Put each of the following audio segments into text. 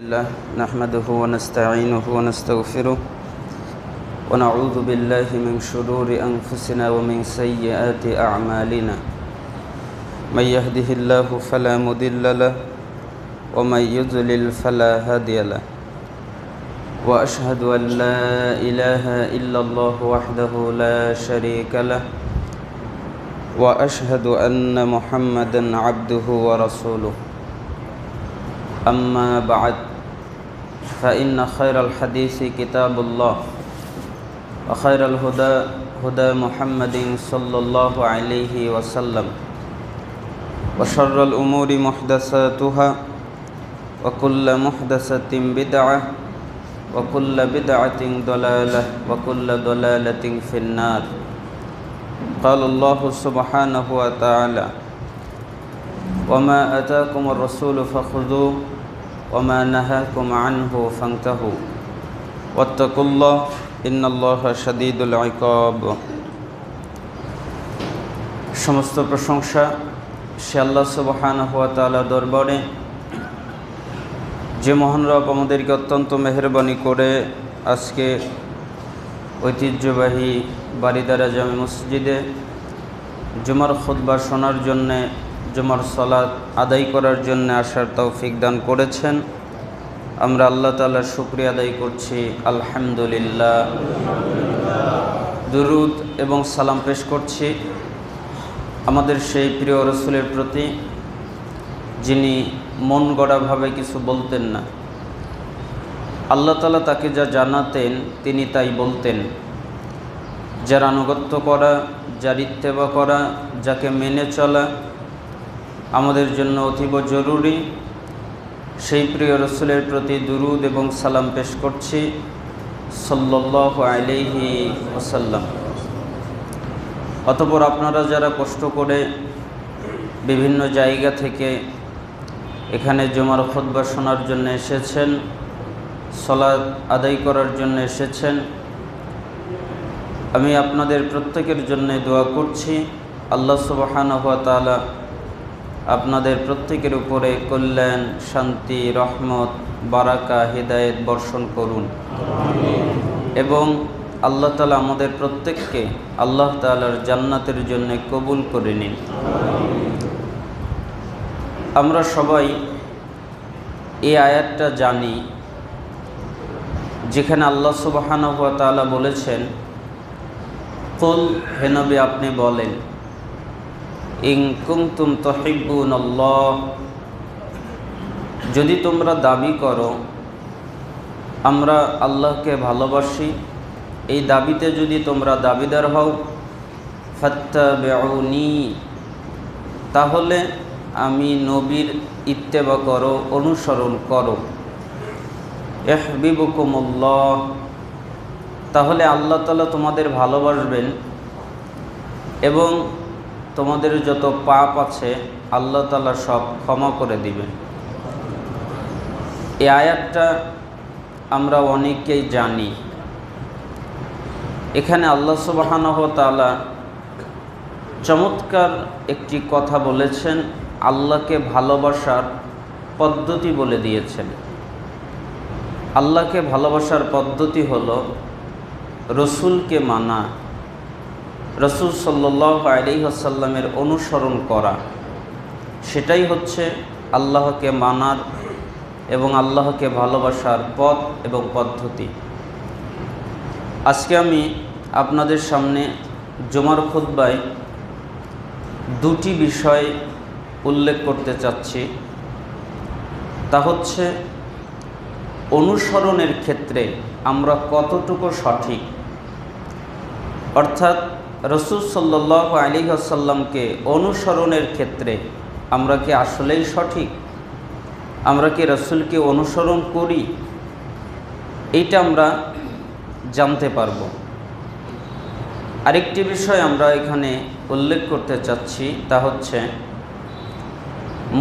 الله نحمده ونستعينه ونستغفره ونعوذ بالله من شرور أنفسنا ومن سيئات أعمالنا من يهده الله فلا مضل له ومن يضلل فلا هادي له وأشهد أن لا إله إلا الله وحده لا شريك له وأشهد أن محمدا عبده ورسوله أما بعد فإن خير الحديث كتاب الله وخير الهدى هدى محمد صلى الله عليه وسلم وشر الأمور محدثاتها وكل محدثة بدعة وكل بدعة ضلالة وكل ضلالة في النار قال الله سبحانه وتعالى وما آتاكم الرسول فخذوه وما نهاكم عنه فانتهوا واتقوا الله إن الله شديد العقاب সমস্ত প্রশংসা সে আল্লাহ সুবহানাহু ওয়া তাআলা দরবারে যে মহান রব আমাদেরকে অত্যন্ত মেহেরবানি করে আজকে ঐতিহ্যবাহী বারিদারা জামে মসজিদে জুমার খুতবা শোনার জন্যে জুমার সালাত আদায় করার জন্য আসার তৌফিক দান করেছেন। আমরা আল্লাহ তাআলার শুকরিয়া আদায় করছি আলহামদুলিল্লাহ। দুরুদ এবং সালাম পেশ করছি আমাদের সেই প্রিয় রাসূলের প্রতি যিনি মন গড়াভাবে কিছু বলতেন না। আল্লাহ তাআলা তাকে যা জানাতেন তিনি তাই বলতেন। যার আনুগত্য করা, যার ইত্তেবা করা, যাকে মেনে চলা আমাদের জন্য অতীব জরুরি। সেই প্রিয় রাসূলের প্রতি দুরুদ এবং সালাম পেশ করছি সাল্লাল্লাহু আলাইহি ওয়াসাল্লাম। অতঃপর আপনারা যারা কষ্ট করে বিভিন্ন জায়গা থেকে এখানে জুমার খুতবা শোনার জন্য এসেছেন, সালাত আদায় করার জন্য এসেছেন, আমি আপনাদের প্রত্যেকের জন্য দোয়া করছি আল্লাহ সুবহানাহু ওয়া তাআলা আপনাদের প্রত্যেকের উপরে কল্যাণ, শান্তি, রহমত, বারাকা, হিদায়াত বর্ষণ করুন এবং আল্লাহ তাআলা আমাদের প্রত্যেককে আল্লাহ তাআলার জান্নাতের জন্য কবুল করে নিন। আমরা সবাই এই আয়াতটা জানি যেখানে আল্লাহ সুবহানাহু ওয়া তাআলা বলেছেন, কুল হে নবী আপনি বলেন, ইন কুনতুম তুহিব্বুনাল্লাহ, যদি তোমরা দাবি করো আমরা আল্লাহকে ভালোবাসি, এই দাবিতে যদি তোমরা দাবিদার হও, ফাত্তাবিউনি, তাহলে আমি নবীর ইত্তেবা করো, অনুসরণ করো। ইহবিবুকুমুল্লাহ, তাহলে আল্লাহ তাআলা তোমাদের ভালোবাসবেন এবং তোমাদের যত পাপ আছে আল্লাহ তাআলা সব ক্ষমা করে দিবেন। এই আয়াতটা আমরা অনেকেই জানি। এখানে আল্লাহ সুবহানাহু ওয়া তাআলা চমৎকার একটি কথা বলেছেন, আল্লাহকে ভালোবাসার পদ্ধতি বলে দিয়েছেন। আল্লাহকে ভালোবাসার পদ্ধতি হলো রসুলকে মানা, রসুল সাল্লাল্লাহু আলাইহি ওয়াসাল্লামের অনুসরণ করা। সেটাই হচ্ছে আল্লাহকে মানার এবং আল্লাহকে ভালোবাসার পথ এবং পদ্ধতি। আজকে আমি আপনাদের সামনে জুমার খুতবায় দুটি বিষয় উল্লেখ করতে চাচ্ছি। তা হচ্ছে অনুসরণের ক্ষেত্রে আমরা কতটুকু সঠিক, অর্থাৎ রাসূল সাল্লাল্লাহু আলাইহি ওয়াসাল্লামকে অনুসরণের ক্ষেত্রে আমরা কি আসলেই সঠিক, আমরা কি রাসূলকে অনুসরণ করি, এইটা আমরা জানতে পারব। আরেকটি বিষয় আমরা এখানে উল্লেখ করতে চাচ্ছি, তা হচ্ছে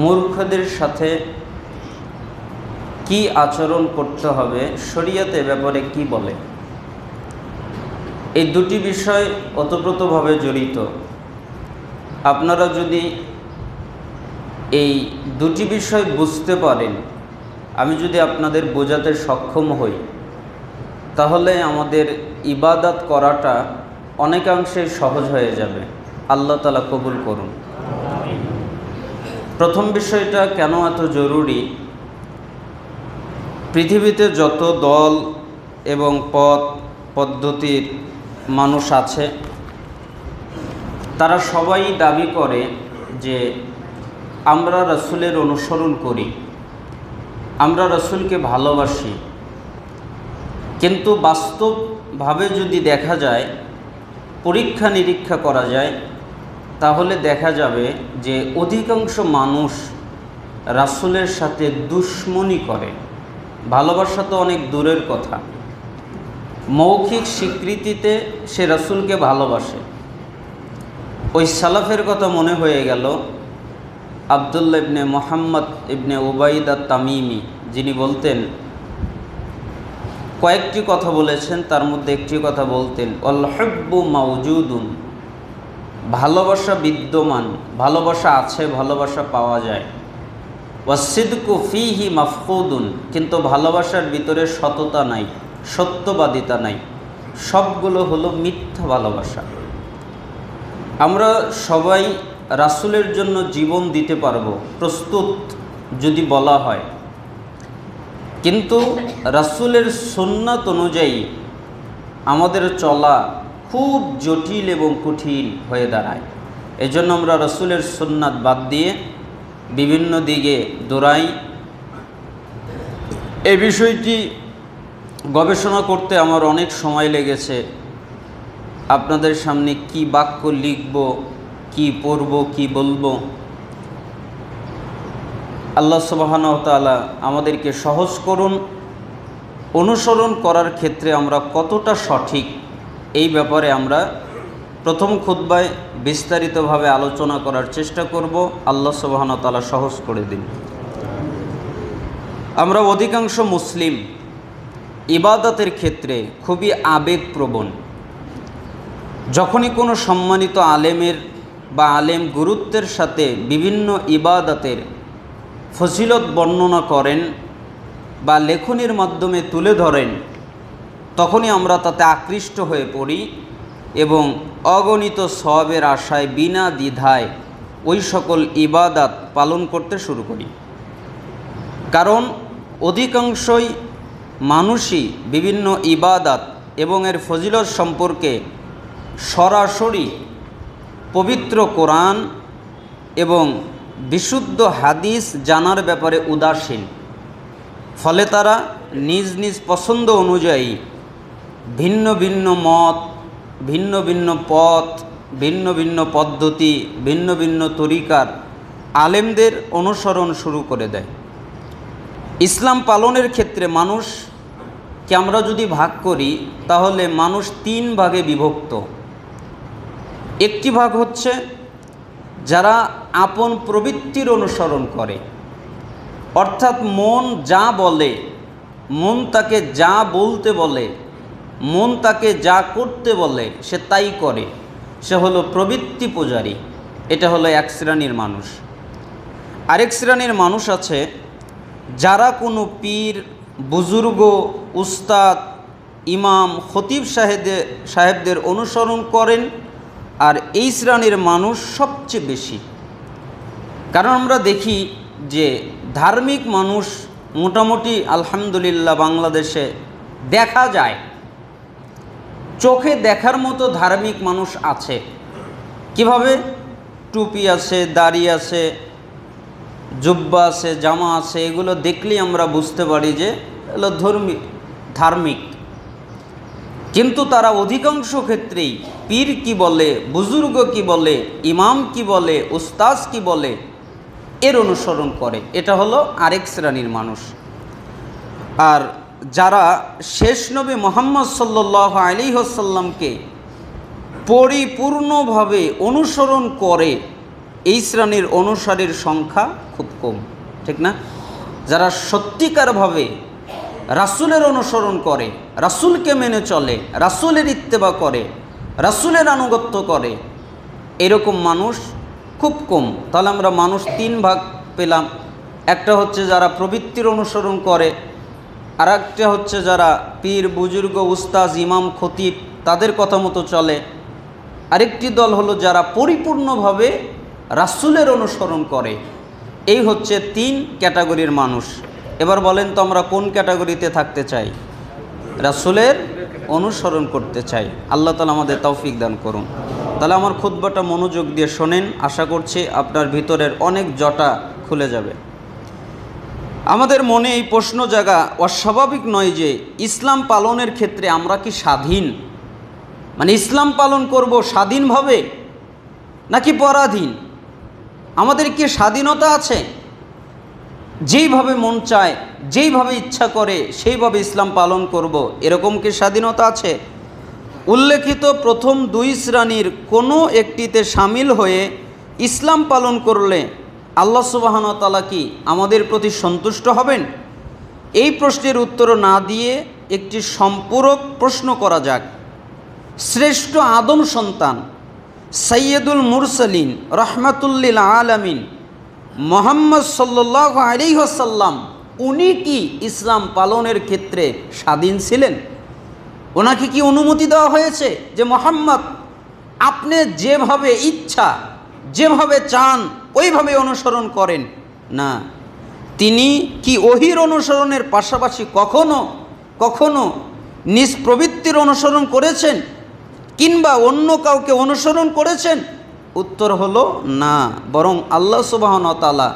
মূর্খদের সাথে কি আচরণ করতে হবে, শরীয়তে ব্যাপারে কি বলে। এই দুটি বিষয় ওতপ্রোতভাবে জড়িত। আপনারা যদি এই দুটি বিষয় বুঝতে পারেন আমি যদি আপনাদের বোঝাতে সক্ষম হই, তাহলে আমাদের ইবাদত করাটা অনেকাংশে সহজ হয়ে যাবে। আল্লাহ তাআলা কবুল করুন। প্রথম বিষয়টা কেন এত জরুরি, পৃথিবীতে যত দল এবং পদ্ধতির মানুষ আছে, তারা সবাই দাবি করে যে আমরা রাসূলের অনুসরণ করি, আমরা রাসূলকে ভালোবাসি। কিন্তু বাস্তবভাবে যদি দেখা যায়, পরীক্ষা নিরীক্ষা করা যায়, তাহলে দেখা যাবে যে অধিকাংশ মানুষ রাসূলের সাথে দুশমনি করে। ভালোবাসা তো অনেক দূরের কথা, মৌখিক স্বীকৃতিতে সে রাসূলকে ভালোবাসে। ওই সালাফের কথা মনে হয়ে গেল, আব্দুল্লাহ ইবনে মুহাম্মদ ইবনে উবাইদ আত-তামিমি, যিনি বলতেন, কয়েকটি কথা বলেছেন, তার মধ্যে একটি কথা বলতেন, আল হুব্বু মাওজুদুন, ভালোবাসা বিদ্যমান, ভালোবাসা আছে, ভালোবাসা পাওয়া যায়। ওয়াসিদকু ফিহি মাফকুদুন, কিন্তু ভালোবাসার ভিতরে সততা নাই, সত্যবাদিতা নাই, সবগুলো হলো মিথ্যা ভালোবাসা। আমরা সবাই রাসূলের জন্য জীবন দিতে পারবো, প্রস্তুত যদি বলা হয়, কিন্তু রাসূলের সুন্নাত অনুযায়ী আমাদের চলা খুব জটিল এবং কঠিন হয়ে দাঁড়ায়। এজন্য আমরা রাসূলের সুন্নাত বাদ দিয়ে বিভিন্ন দিকে দৌড়াই। এই বিষয়টি গবেষণা করতে আমার অনেক সময় লেগেছে। আপনাদের সামনে কি বাক্য লিখব, কি পড়ব, কি বলবো, আল্লাহ সুবহানাহু ওয়া তাআলা আমাদেরকে সহজ করুন। অনুসরণ করার ক্ষেত্রে আমরা কতটা সঠিক, এই ব্যাপারে আমরা প্রথম খুতবায় বিস্তারিতভাবে আলোচনা করার চেষ্টা করব। আল্লাহ সুবহানাহু ওয়া তাআলা সহজ করে দিন। আমরা অধিকাংশ মুসলিম ইবাদতের ক্ষেত্রে খুবই আবেগপ্রবণ। যখনই কোনো সম্মানিত আলেমের বা আলেম গুরুত্বের সাথে বিভিন্ন ইবাদতের ফজিলত বর্ণনা করেন বা লেখনির মাধ্যমে তুলে ধরেন, তখনই আমরা তাতে আকৃষ্ট হয়ে পড়ি এবং অগণিত সওয়াবের আশায় বিনা দ্বিধায় ওই সকল ইবাদত পালন করতে শুরু করি। কারণ অধিকাংশই মানুষই বিভিন্ন ইবাদত এবং এর ফজিলত সম্পর্কে সরাসরি পবিত্র কোরআন এবং বিশুদ্ধ হাদিস জানার ব্যাপারে উদাসীন। ফলে তারা নিজ নিজ পছন্দ অনুযায়ী ভিন্ন ভিন্ন মত, ভিন্ন ভিন্ন পথ, ভিন্ন ভিন্ন পদ্ধতি, ভিন্ন ভিন্ন তরিকার আলেমদের অনুসরণ শুরু করে দেয়। ইসলাম পালনের ক্ষেত্রে মানুষকে আমরা যদি ভাগ করি, তাহলে মানুষ তিন ভাগে বিভক্ত। একটি ভাগ হচ্ছে যারা আপন প্রবৃত্তির অনুসরণ করে, অর্থাৎ মন যা বলে, মন তাকে যা বলতে বলে, মন তাকে যা করতে বলে সে তাই করে, সে হলো প্রবৃত্তি পূজারী। এটা হলো এক শ্রেণীর মানুষ। আরেক শ্রেণীর মানুষ আছে যারা কোনো পীর, বুজুর্গ, উস্তাদ, ইমাম, খতিব সাহেবদের অনুসরণ করেন। আর এই শ্রেণীর মানুষ সবচেয়ে বেশি। কারণ আমরা দেখি যে ধার্মিক মানুষ মোটামুটি আলহামদুলিল্লাহ বাংলাদেশে দেখা যায়, চোখে দেখার মতো ধার্মিক মানুষ আছে। কিভাবে? টুপি আছে, দাড়ি আছে, জুব্বা আছে, জামা আছে, এগুলো দেখলেই আমরা বুঝতে পারি যে এগুলো ধার্মিক। কিন্তু তারা অধিকাংশ ক্ষেত্রেই পীর কি বলে, বুজুর্গ কি বলে, ইমাম কি বলে, উস্তাদ কি বলে, এর অনুসরণ করে। এটা হলো আরেক শ্রেণীর মানুষ। আর যারা শেষ নবী মুহাম্মদ সাল্লাল্লাহু আলাইহি ওয়াসাল্লামকে পরিপূর্ণভাবে অনুসরণ করে, এই শ্রেণীর অনুসারীর সংখ্যা খুব কম, ঠিক না? যারা সত্যিকারভাবে রাসূলের অনুসরণ করে, রাসূলকে মেনে চলে, রাসূলের ইত্তেবা করে, রাসূলের আনুগত্য করে, এরকম মানুষ খুব কম। তাহলে আমরা মানুষ তিন ভাগ পেলাম। একটা হচ্ছে যারা প্রবৃত্তির অনুসরণ করে, আর একটা হচ্ছে যারা পীর বুজুর্গ উস্তাজ ইমাম খতিব তাদের কথা মতো চলে। আরেকটি দল হলো যারা পরিপূর্ণভাবে রাসূলের অনুসরণ করে। এই হচ্ছে 3 ক্যাটাগরির মানুষ। এবার বলেন তো আমরা কোন ক্যাটাগরিতে থাকতে চাই? রাসূলের অনুসরণ করতে চাই। আল্লাহ তাআলা আমাদের তৌফিক দান করুন। তাহলে আমার খুতবাটা মনোযোগ দিয়ে শোনেন, আশা করছি আপনার ভিতরের অনেক জটা খুলে যাবে। আমাদের মনে এই প্রশ্ন জাগা অস্বাভাবিক নয় যে ইসলাম পালনের ক্ষেত্রে আমরা কি স্বাধীন? মানে ইসলাম পালন করব স্বাধীনভাবে নাকি পরাধীন? আমাদের কি স্বাধীনতা আছে? যেইভাবে মন চায়, যেইভাবে ইচ্ছা করে সেইভাবে ইসলাম পালন করব, এরকম কি স্বাধীনতা আছে? উল্লেখিত প্রথম 2 শ্রেণীর কোনো একটিতে শামিল হয়ে ইসলাম পালন করলে আল্লাহ সুবহানাহু ওয়া তাআলা কি আমাদের প্রতি সন্তুষ্ট হবেন? এই প্রশ্নের উত্তর না দিয়ে একটি সম্পূরক প্রশ্ন করা যাক। শ্রেষ্ঠ আদম সন্তান সাইয়্যিদুল মুরসালিন রাহমাতুল্লিল আলামিন মুহাম্মদ সাল্লাল্লাহু আলাইহি ওয়াসাল্লাম, উনি কি ইসলাম পালনের ক্ষেত্রে স্বাধীন ছিলেন? ওনাকে কি অনুমতি দেওয়া হয়েছে যে মুহাম্মদ আপনি যেভাবে ইচ্ছা, যেভাবে চান ওইভাবে অনুসরণ করেন? না। তিনি কি ওহির অনুসরণের পাশাপাশি কখনো কখনো নিজ প্রবৃত্তির অনুসরণ করেছেন কিংবা অন্য কাউকে অনুসরণ করেছেন? উত্তর হলো না। বরং আল্লাহ সুবহানাহু ওয়া তাআলা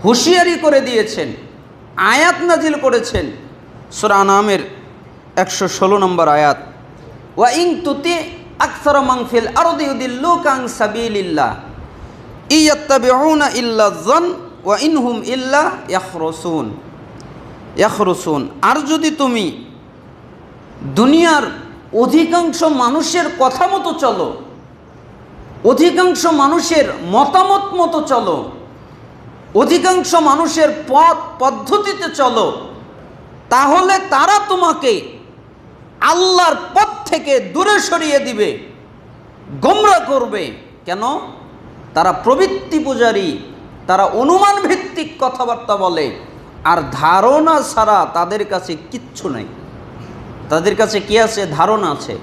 হুঁশিয়ারি করে দিয়েছেন, আয়াত নাজিল করেছেন। সূরা আনামের 116 নম্বর আয়াত, ওয়া ইন তুতি আকসারা মান ফিল আরদি ইউদিল্লুকা আন সাবিলিল্লাহ ইয়াত্তাবিউনা ইল্লা যান ওয়া ইনহুম ইল্লা ইয়াখরুসুন। আর যদি তুমি দুনিয়ার অধিকাংশ মানুষের কথা মতো চলো, অধিকাংশ মানুষের মতামত মতো চলো, অধিকাংশ মানুষের পথ পদ্ধতিতে চলো, তাহলে তারা তোমাকে আল্লাহর পথ থেকে দূরে সরিয়ে দিবে, গোমরা করবে। কেন? তারা প্রবৃত্তি পূজারী, তারা অনুমান ভিত্তিক কথাবার্তা বলে, আর ধারণা ছাড়া তাদের কাছে কিচ্ছু নেই। তাদের কাছে কি আছে? ধারণা আছে।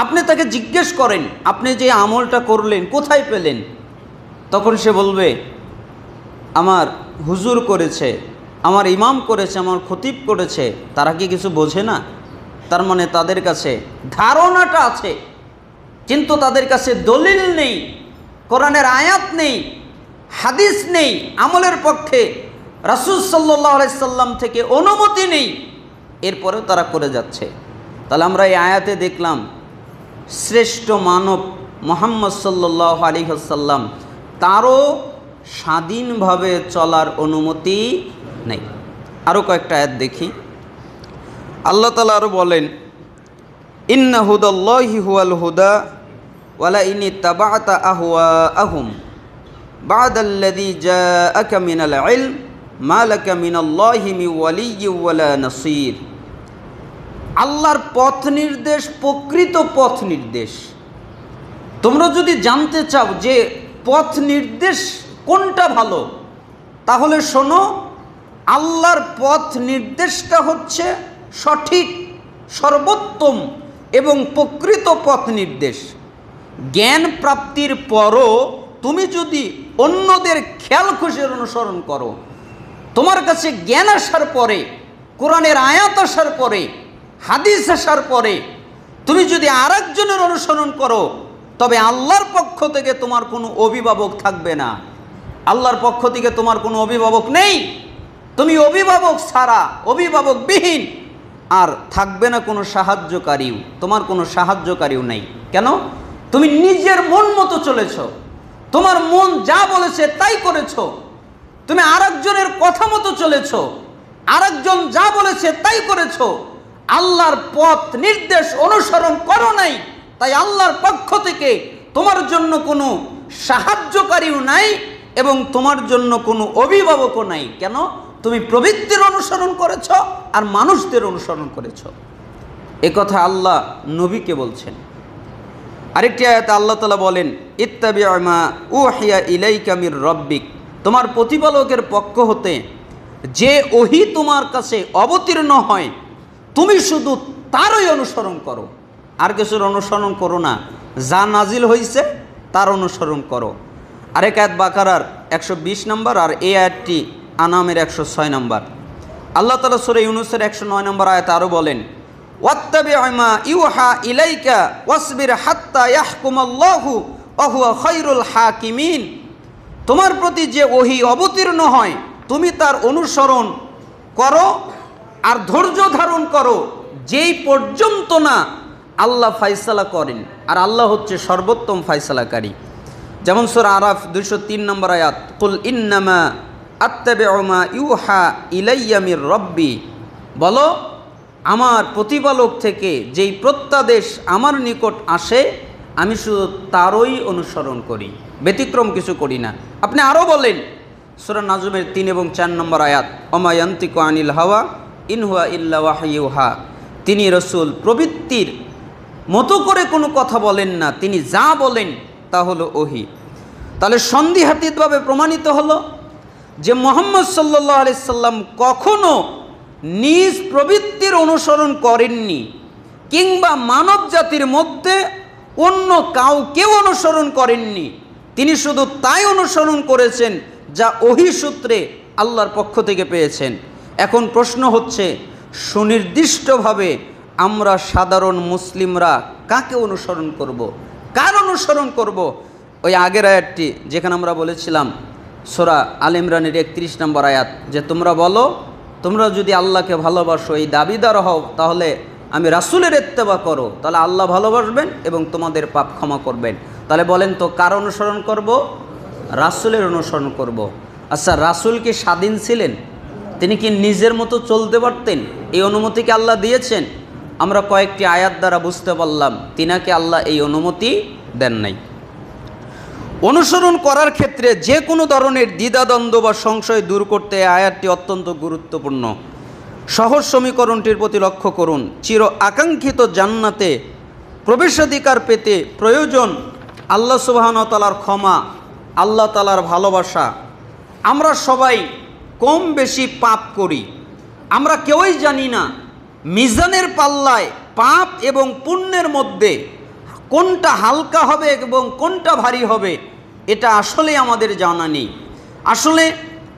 আপনি তাকে জিজ্ঞেস করেন, আপনি যে আমলটা করলেন কোথায় পেলেন? তখন সে বলবে আমার হুজুর করেছে, আমার ইমাম করেছে, আমার খতিব করেছে। তারা কি কিছু বোঝে না? তার মানে তাদের কাছে ধারণাটা আছে, কিন্তু তাদের কাছে দলিল নেই, কোরআনের আয়াত নেই, হাদিস নেই, আমলের পক্ষে রাসূল সাল্লাল্লাহু আলাইহি সাল্লাম থেকে অনুমতি নেই, এরপরেও তারা করে যাচ্ছে। তাহলে আমরা এই আয়াতে দেখলাম শ্রেষ্ঠ মানব মুহাম্মদ সাল্লাল্লাহু আলাইহি ওয়াসাল্লাম, তারও স্বাধীনভাবে চলার অনুমতি নেই। আরও কয়েকটা আয়াত দেখি। আল্লাহ তাআলা আরও বলেন, ইন্না হুদাল্লাহি হুয়াল হুদা ওয়ালা ইন ইত্তাবা'তা আহওয়াআহুম বা'দাল্লাযী জাআকা মিনাল ইলম মা লাকা মিনাল্লাহি মিন ওয়ালিয়্যিন ওয়ালা নাসীর। আল্লাহর পথ নির্দেশ প্রকৃত পথ নির্দেশ। তোমরা যদি জানতে চাও যে পথ নির্দেশ কোনটা ভালো, তাহলে শোনো, আল্লাহর পথ নির্দেশটা হচ্ছে সঠিক, সর্বোত্তম এবং প্রকৃত পথ নির্দেশ। জ্ঞান প্রাপ্তির পরও তুমি যদি অন্যদের খেয়াল খুশির অনুসরণ করো, তোমার কাছে জ্ঞান আসার পরে, কোরআনের আয়াত আসার পরে, হাদিস আসার পরে তুমি যদি আরেকজনের অনুসরণ করো, তবে আল্লাহর পক্ষ থেকে তোমার কোনো অভিভাবক থাকবে না। আল্লাহর পক্ষ থেকে তোমার কোনো অভিভাবক নেই, তুমি অভিভাবক ছাড়া, অভিভাবকবিহীন, আর থাকবে না কোনো সাহায্যকারীও, তোমার কোনো সাহায্যকারীও নেই। কেন? তুমি নিজের মন মতো চলেছ, তোমার মন যা বলেছে তাই করেছ, তুমি আরেকজনের কথা মতো চলেছ, আরেকজন যা বলেছে তাই করেছ, আল্লাহর পথ নির্দেশ অনুসরণ করো নাই। তাই আল্লাহর পক্ষ থেকে তোমার জন্য কোনো সাহায্যকারীও নাই এবং তোমার জন্য কোনো অভিভাবকও নাই। কেন? তুমি প্রবৃত্তির অনুসরণ করেছ আর মানুষদের অনুসরণ করেছ। একথা আল্লাহ নবীকে বলছেন। আরেকটি আয়াতে আল্লাহ তাআলা বলেন, ইত্তাবি' মা উহিয়া ইলাইকা মির রাব্বিক, তোমার প্রতিপালকের পক্ষ হতে যে ওহী তোমার কাছে অবতীর্ণ হয় তুমি শুধু তারই অনুসরণ করো, আর কিছুর অনুসরণ করো না। যা নাজিল হয়েছে তার অনুসরণ করো। আরেক আয়াত বাকারার 120 নম্বর, আর এই আয়াতটি আনামের 106 নম্বর। আল্লাহ তাআলা সূরা ইউনূসের 109 নম্বর আয়াতে আরও বলেন, ওয়াত্তাবি' মা ইউহা ইলাইকা ওয়াসবির হাত্তা ইয়াহকুমাল্লাহু ওয়া হুয়া খায়রুল হাকিমিন। তোমার প্রতি যে ওহী অবতীর্ণ হয় তুমি তার অনুসরণ করো আর ধৈর্য ধারণ করো, যেই পর্যন্ত না আল্লাহ ফায়সালা করেন, আর আল্লাহ হচ্ছে সর্বোত্তম ফায়সালাকারী। যেমন সূরা আরাফ 203 নম্বর আয়াত, কুল ইন্নামা আত্তাবি'ু মা ইউহা ইলাইয়া মির রব্বি, বলো আমার প্রতিপালক থেকে যেই প্রত্যাদেশ আমার নিকট আসে আমি শুধু তারই অনুসরণ করি, ব্যতিক্রম কিছু করি না। আপনি আরও বলেন সূরা নাজমের 3 এবং 4 নম্বর আয়াত, ওমা ইয়ান্তিকু আনিল হাওয়া ইন হুয়া ইল্লা ওয়াহয়ুহা, তিনি রসুল প্রবৃত্তির মতো করে কোনো কথা বলেন না, তিনি যা বলেন তা হলো ওহী। তাহলে সন্দিহাতীতভাবে প্রমাণিত হলো যে মুহাম্মদ সাল্লাল্লাহু আলাইহি সাল্লাম কখনো নিজ প্রবৃত্তির অনুসরণ করেননি, কিংবা মানব জাতির মধ্যে অন্য কাউকেও অনুসরণ করেননি। তিনি শুধু তাই অনুসরণ করেছেন যা ওহী সূত্রে আল্লাহর পক্ষ থেকে পেয়েছেন। এখন প্রশ্ন হচ্ছে, সুনির্দিষ্টভাবে আমরা সাধারণ মুসলিমরা কাকে অনুসরণ করব, কার অনুসরণ করব? ওই আগের আয়াতটি যেখানে আমরা বলেছিলাম সূরা আল ইমরানের 31 নম্বর আয়াত, যে তোমরা বলো তোমরা যদি আল্লাহকে ভালোবাসো, এই দাবিদার হও, তাহলে আমি রাসূলের ইত্তেবা করো, তাহলে আল্লাহ ভালোবাসবেন এবং তোমাদের পাপ ক্ষমা করবেন। তাহলে বলেন তো কার অনুসরণ করব? রাসূলের অনুসরণ করব। আচ্ছা, রাসূল কি স্বাধীন ছিলেন? তিনি কি নিজের মতো চলতে পারতেন? এই অনুমতি কি আল্লাহ দিয়েছেন? আমরা কয়েকটি আয়াত দ্বারা বুঝতে পারলাম তিনাকে আল্লাহ এই অনুমতি দেন নাই। অনুসরণ করার ক্ষেত্রে যে কোনো ধরনের দ্বিধাদ্বন্দ্ব বা সংশয় দূর করতে এই আয়াতটি অত্যন্ত গুরুত্বপূর্ণ। সহজ সমীকরণটির প্রতি লক্ষ্য করুন। চির আকাঙ্ক্ষিত জান্নাতে প্রবেশাধিকার পেতে প্রয়োজন আল্লাহ সুবহানাহু ওয়া তাআলার ক্ষমা, আল্লাহ তাআলার ভালোবাসা। আমরা সবাই কম বেশি পাপ করি, আমরা কেউই জানি না মিজানের পাল্লায় পাপ এবং পুণ্যের মধ্যে কোনটা হালকা হবে এবং কোনটা ভারী হবে, এটা আসলে আমাদের জানা নেই। আসলে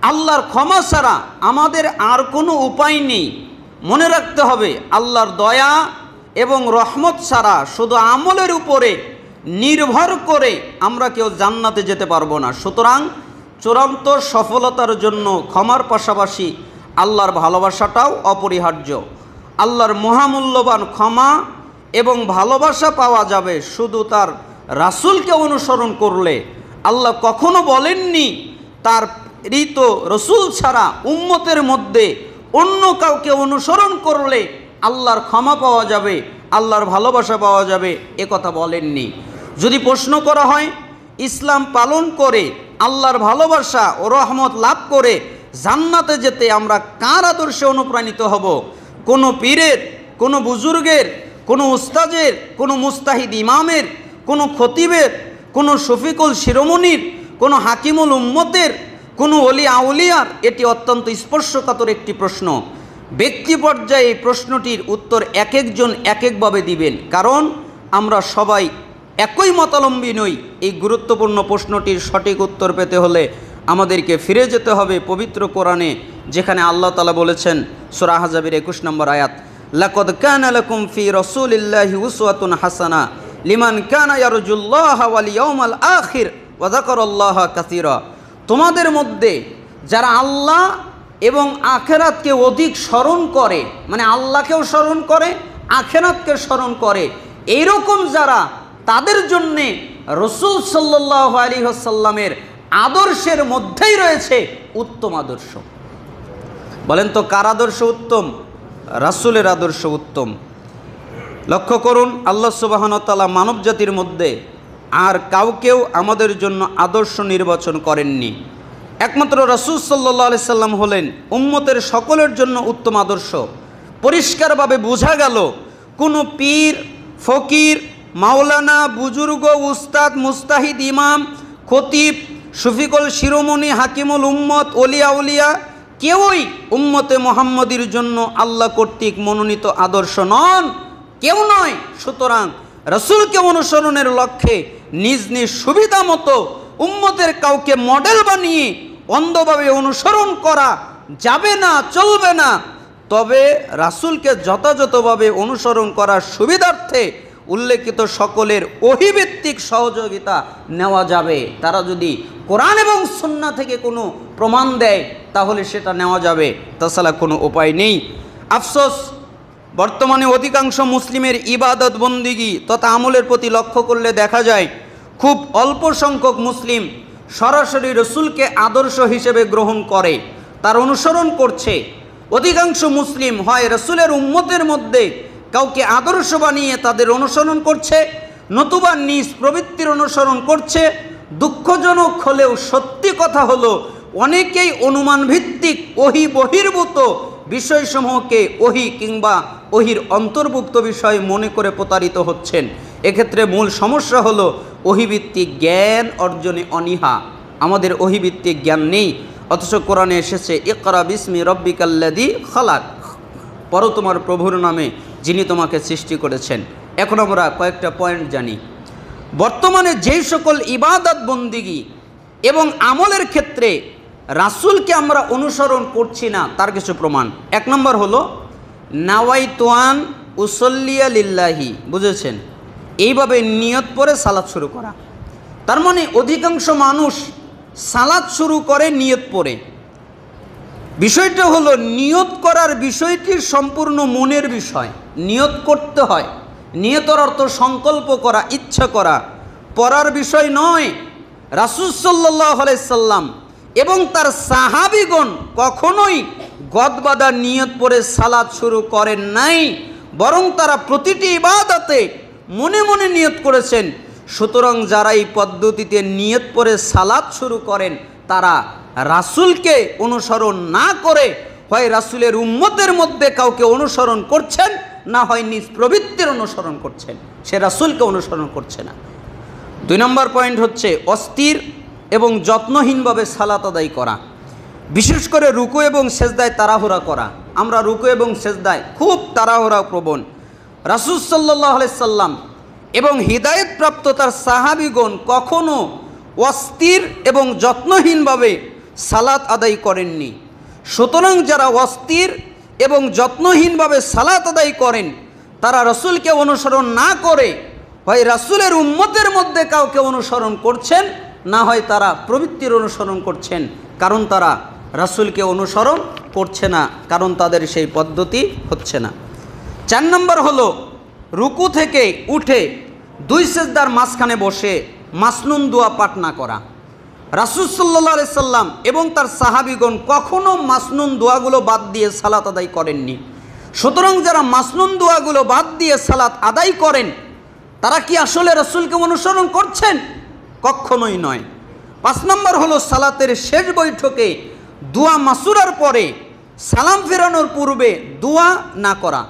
আল্লাহর ক্ষমা ছাড়া আমাদের আর কোনো উপায় নেই। মনে রাখতে হবে, আল্লাহর দয়া এবং রহমত ছাড়া শুধু আমলের উপরে নির্ভর করে আমরা কেউ জান্নাতে যেতে পারবো না। সুতরাং চূড়ান্ত সফলতার জন্য ক্ষমার পাশাপাশি আল্লাহর ভালোবাসাটাও অপরিহার্য। আল্লাহর মহামূল্যবান ক্ষমা এবং ভালোবাসা পাওয়া যাবে শুধু তার রাসূলকে অনুসরণ করলে। আল্লাহ কখনো বলেননি তার ঋত রসুল ছাড়া উম্মতের মধ্যে অন্য কাউকে অনুসরণ করলে আল্লাহর ক্ষমা পাওয়া যাবে, আল্লাহর ভালোবাসা পাওয়া যাবে, এ কথা বলেননি। যদি প্রশ্ন করা হয় ইসলাম পালন করে আল্লাহর ভালোবাসা ও রহমত লাভ করে জান্নাতে যেতে আমরা কার আদর্শে অনুপ্রাণিত হব? কোনো পীরের, কোনো বুজুর্গের, কোনো উস্তাদের, কোনো মুস্তাহিদ ইমামের, কোনো খতিবের, কোনো শফিকুল শিরোমণির, কোনো হাকিমুল উম্মতের, কোনো অলি আউলিয়ার? এটি অত্যন্ত স্পর্শকাতর একটি প্রশ্ন। ব্যক্তি পর্যায়ে এই প্রশ্নটির উত্তর এক একজন এক একভাবে দিবেন, কারণ আমরা সবাই একই মতাবলম্বী নই। এই গুরুত্বপূর্ণ প্রশ্নটির সঠিক উত্তর পেতে হলে আমাদেরকে ফিরে যেতে হবে পবিত্র কোরআনে, যেখানে আল্লাহ তাআলা বলেছেন সূরা আহজাবের 21 নম্বর আয়াত, লাকাদ কানা লাকুম ফি রাসূলিল্লাহি উসওয়াতুন হাসানা লিমান কানা ইয়ারজুল্লাহা ওয়াল ইয়াউমাল আখির ওয়া যাকারাল্লাহা কাসীরা। তোমাদের মধ্যে যারা আল্লাহ এবং আখিরাতকে অধিক স্মরণ করে, মানে আল্লাহকেও স্মরণ করে, আখিরাতকে স্মরণ করে, এইরকম যারা, তাদের জন্যে রাসূল সাল্লাল্লাহু আলাইহি ওয়াসাল্লামের আদর্শের মধ্যেই রয়েছে উত্তম আদর্শ। বলেন তো কার আদর্শ উত্তম? রাসূলের আদর্শ উত্তম। লক্ষ্য করুন, আল্লাহ সুবহানাহু ওয়া তাআলা মানব জাতির মধ্যে আর কাউকেও আমাদের জন্য আদর্শ নির্বাচন করেননি। একমাত্র রাসূল সাল্লাল্লাহু আলাইহি সাল্লাম হলেন উম্মতের সকলের জন্য উত্তম আদর্শ। পরিষ্কারভাবে বোঝা গেল কোনো পীর, ফকির, মাওলানা, বুজুর্গ, উস্তাদ, মুস্তাহিদ, ইমাম, খতিব, শফিকুল শিরোমণি, হাকিমুল উম্মত, ওলিয়া উলিয়া কেউই উম্মতে মুহাম্মদীর জন্য আল্লাহ কর্তৃক মনোনীত আদর্শ নন, কেউ নয়। সুতরাং রাসূলকে অনুসরণের লক্ষ্যে নিজ নিজ সুবিধা মতো উম্মতের কাউকে মডেল বানিয়ে অন্ধভাবে অনুসরণ করা যাবে না, চলবে না। তবে রাসূলকে যথাযথভাবে অনুসরণ করার সুবিধার্থে উল্লেখিত সকলের ওহীভিত্তিক সহযোগিতা নেওয়া যাবে। তারা যদি কোরআন এবং সুন্নাহ থেকে কোনো প্রমাণ দেয় তাহলে সেটা নেওয়া যাবে, তাছাড়া কোনো উপায় নেই। আফসোস, বর্তমানে অধিকাংশ মুসলিমের ইবাদত বন্দিগি তথা আমলের প্রতি লক্ষ্য করলে দেখা যায় খুব অল্প সংখ্যক মুসলিম সরাসরি রাসূলকে আদর্শ হিসেবে গ্রহণ করে, তার অনুসরণ করছে। অধিকাংশ মুসলিম হয় রাসূলের উম্মতের মধ্যে কাউকে আদর্শ বানিয়ে তাদের অনুসরণ করছে, নতুবা নিজ প্রবৃত্তির অনুসরণ করছে। দুঃখজনক হলেও সত্যি কথা হলো অনেকেই অনুমান ভিত্তিক ওহী বহির্ভূত বিষয়সমূহকে ওহী কিংবা ওহীর অন্তর্ভুক্ত বিষয় মনে করে প্রতারিত হচ্ছেন। এক্ষেত্রে মূল সমস্যা হলো ওহীভিত্তিক জ্ঞান অর্জনে অনীহা। আমাদের ওহীভিত্তিক জ্ঞান নেই, অথচ কোরআনে এসেছে ইকরা বিসমি রব্বিকাল্লাযী খালাক, পড়ো তোমার প্রভুর নামে যিনি তোমাকে সৃষ্টি করেছেন। এখন আমরা কয়েকটা পয়েন্ট জানি। বর্তমানে যেই সকল ইবাদত বন্দিগি এবং আমলের ক্ষেত্রে রাসূলকে আমরা অনুসরণ করছি না তার কিছু প্রমাণ। এক নম্বর হলো নাওয়াইতুয়ান উসল্লিয়া লিল্লাহি, বুঝেছেন? এইভাবে নিয়ত পরে সালাত শুরু করা। তার মানে অধিকাংশ মানুষ সালাত শুরু করে নিয়ত পরে। বিষয়টা হলো নিয়ত করার বিষয়টি সম্পূর্ণ মনের বিষয়, নিয়ত করতে হয়। নিয়তের অর্থ সংকল্প করা, ইচ্ছা করা, পড়ার বিষয় নয়। রাসূল সাল্লাল্লাহু আলাইহি সাল্লাম এবং তার সাহাবীগণ কখনোই গদবাঁধা নিয়ত পরে সালাত শুরু করেন নাই, বরং তারা প্রতিটি ইবাদতে মনে মনে নিয়ত করেছেন। সুতরাং যারা এই পদ্ধতিতে নিয়ত পরে সালাত শুরু করেন তারা রাসূলকে অনুসরণ না করে হয় রাসূলের উম্মতের মধ্যে কাউকে অনুসরণ করছেন, না হয় নিজ প্রবৃত্তির অনুসরণ করছেন, সে রাসূলকে অনুসরণ করছে না। 2 নম্বর পয়েন্ট হচ্ছে অস্থির এবং যত্নহীনভাবে সালাত আদায় করা, বিশেষ করে রুকু এবং সেজদায় তাড়াহুড়া করা। আমরা রুকু এবং সেজদায় খুব তাড়াহুড়া প্রবণ। রাসূল সাল্লাল্লাহু আলাইহি সাল্লাম এবং হিদায়াতপ্রাপ্ত তার সাহাবীগণ কখনো অস্থির এবং যত্নহীনভাবে সালাত আদায় করেননি। সুতরাং যারা অস্থির এবং যত্নহীনভাবে সালাত আদায় করেন তারা রাসূলকে অনুসরণ না করে হয় রাসূলের উম্মতের মধ্যে কাউকে অনুসরণ করছেন, না হয় তারা প্রবৃত্তির অনুসরণ করছেন, কারণ তারা রাসূলকে অনুসরণ করছে না, কারণ তাদের সেই পদ্ধতি হচ্ছে না। 4 নম্বর হলো রুকু থেকে উঠে 2 সেজদার মাঝখানে বসে মাসনুন দোয়া পাঠ না করা। রাসূল সাল্লাল্লাহু আলাইহি সাল্লাম এবং তার সাহাবীগণ কখনো মাসনুন দোয়াগুলো বাদ দিয়ে সালাত আদায় করেননি। সুতরাং যারা মাসনুন দোয়াগুলো বাদ দিয়ে সালাত আদায় করেন তারা কি আসলে রাসূলকে অনুসরণ করছেন? কখনোই নয়। 5 নম্বর হলো সালাতের শেষ বৈঠকে দোয়া মাসুরার পরে সালাম ফেরানোর পূর্বে দোয়া না করা।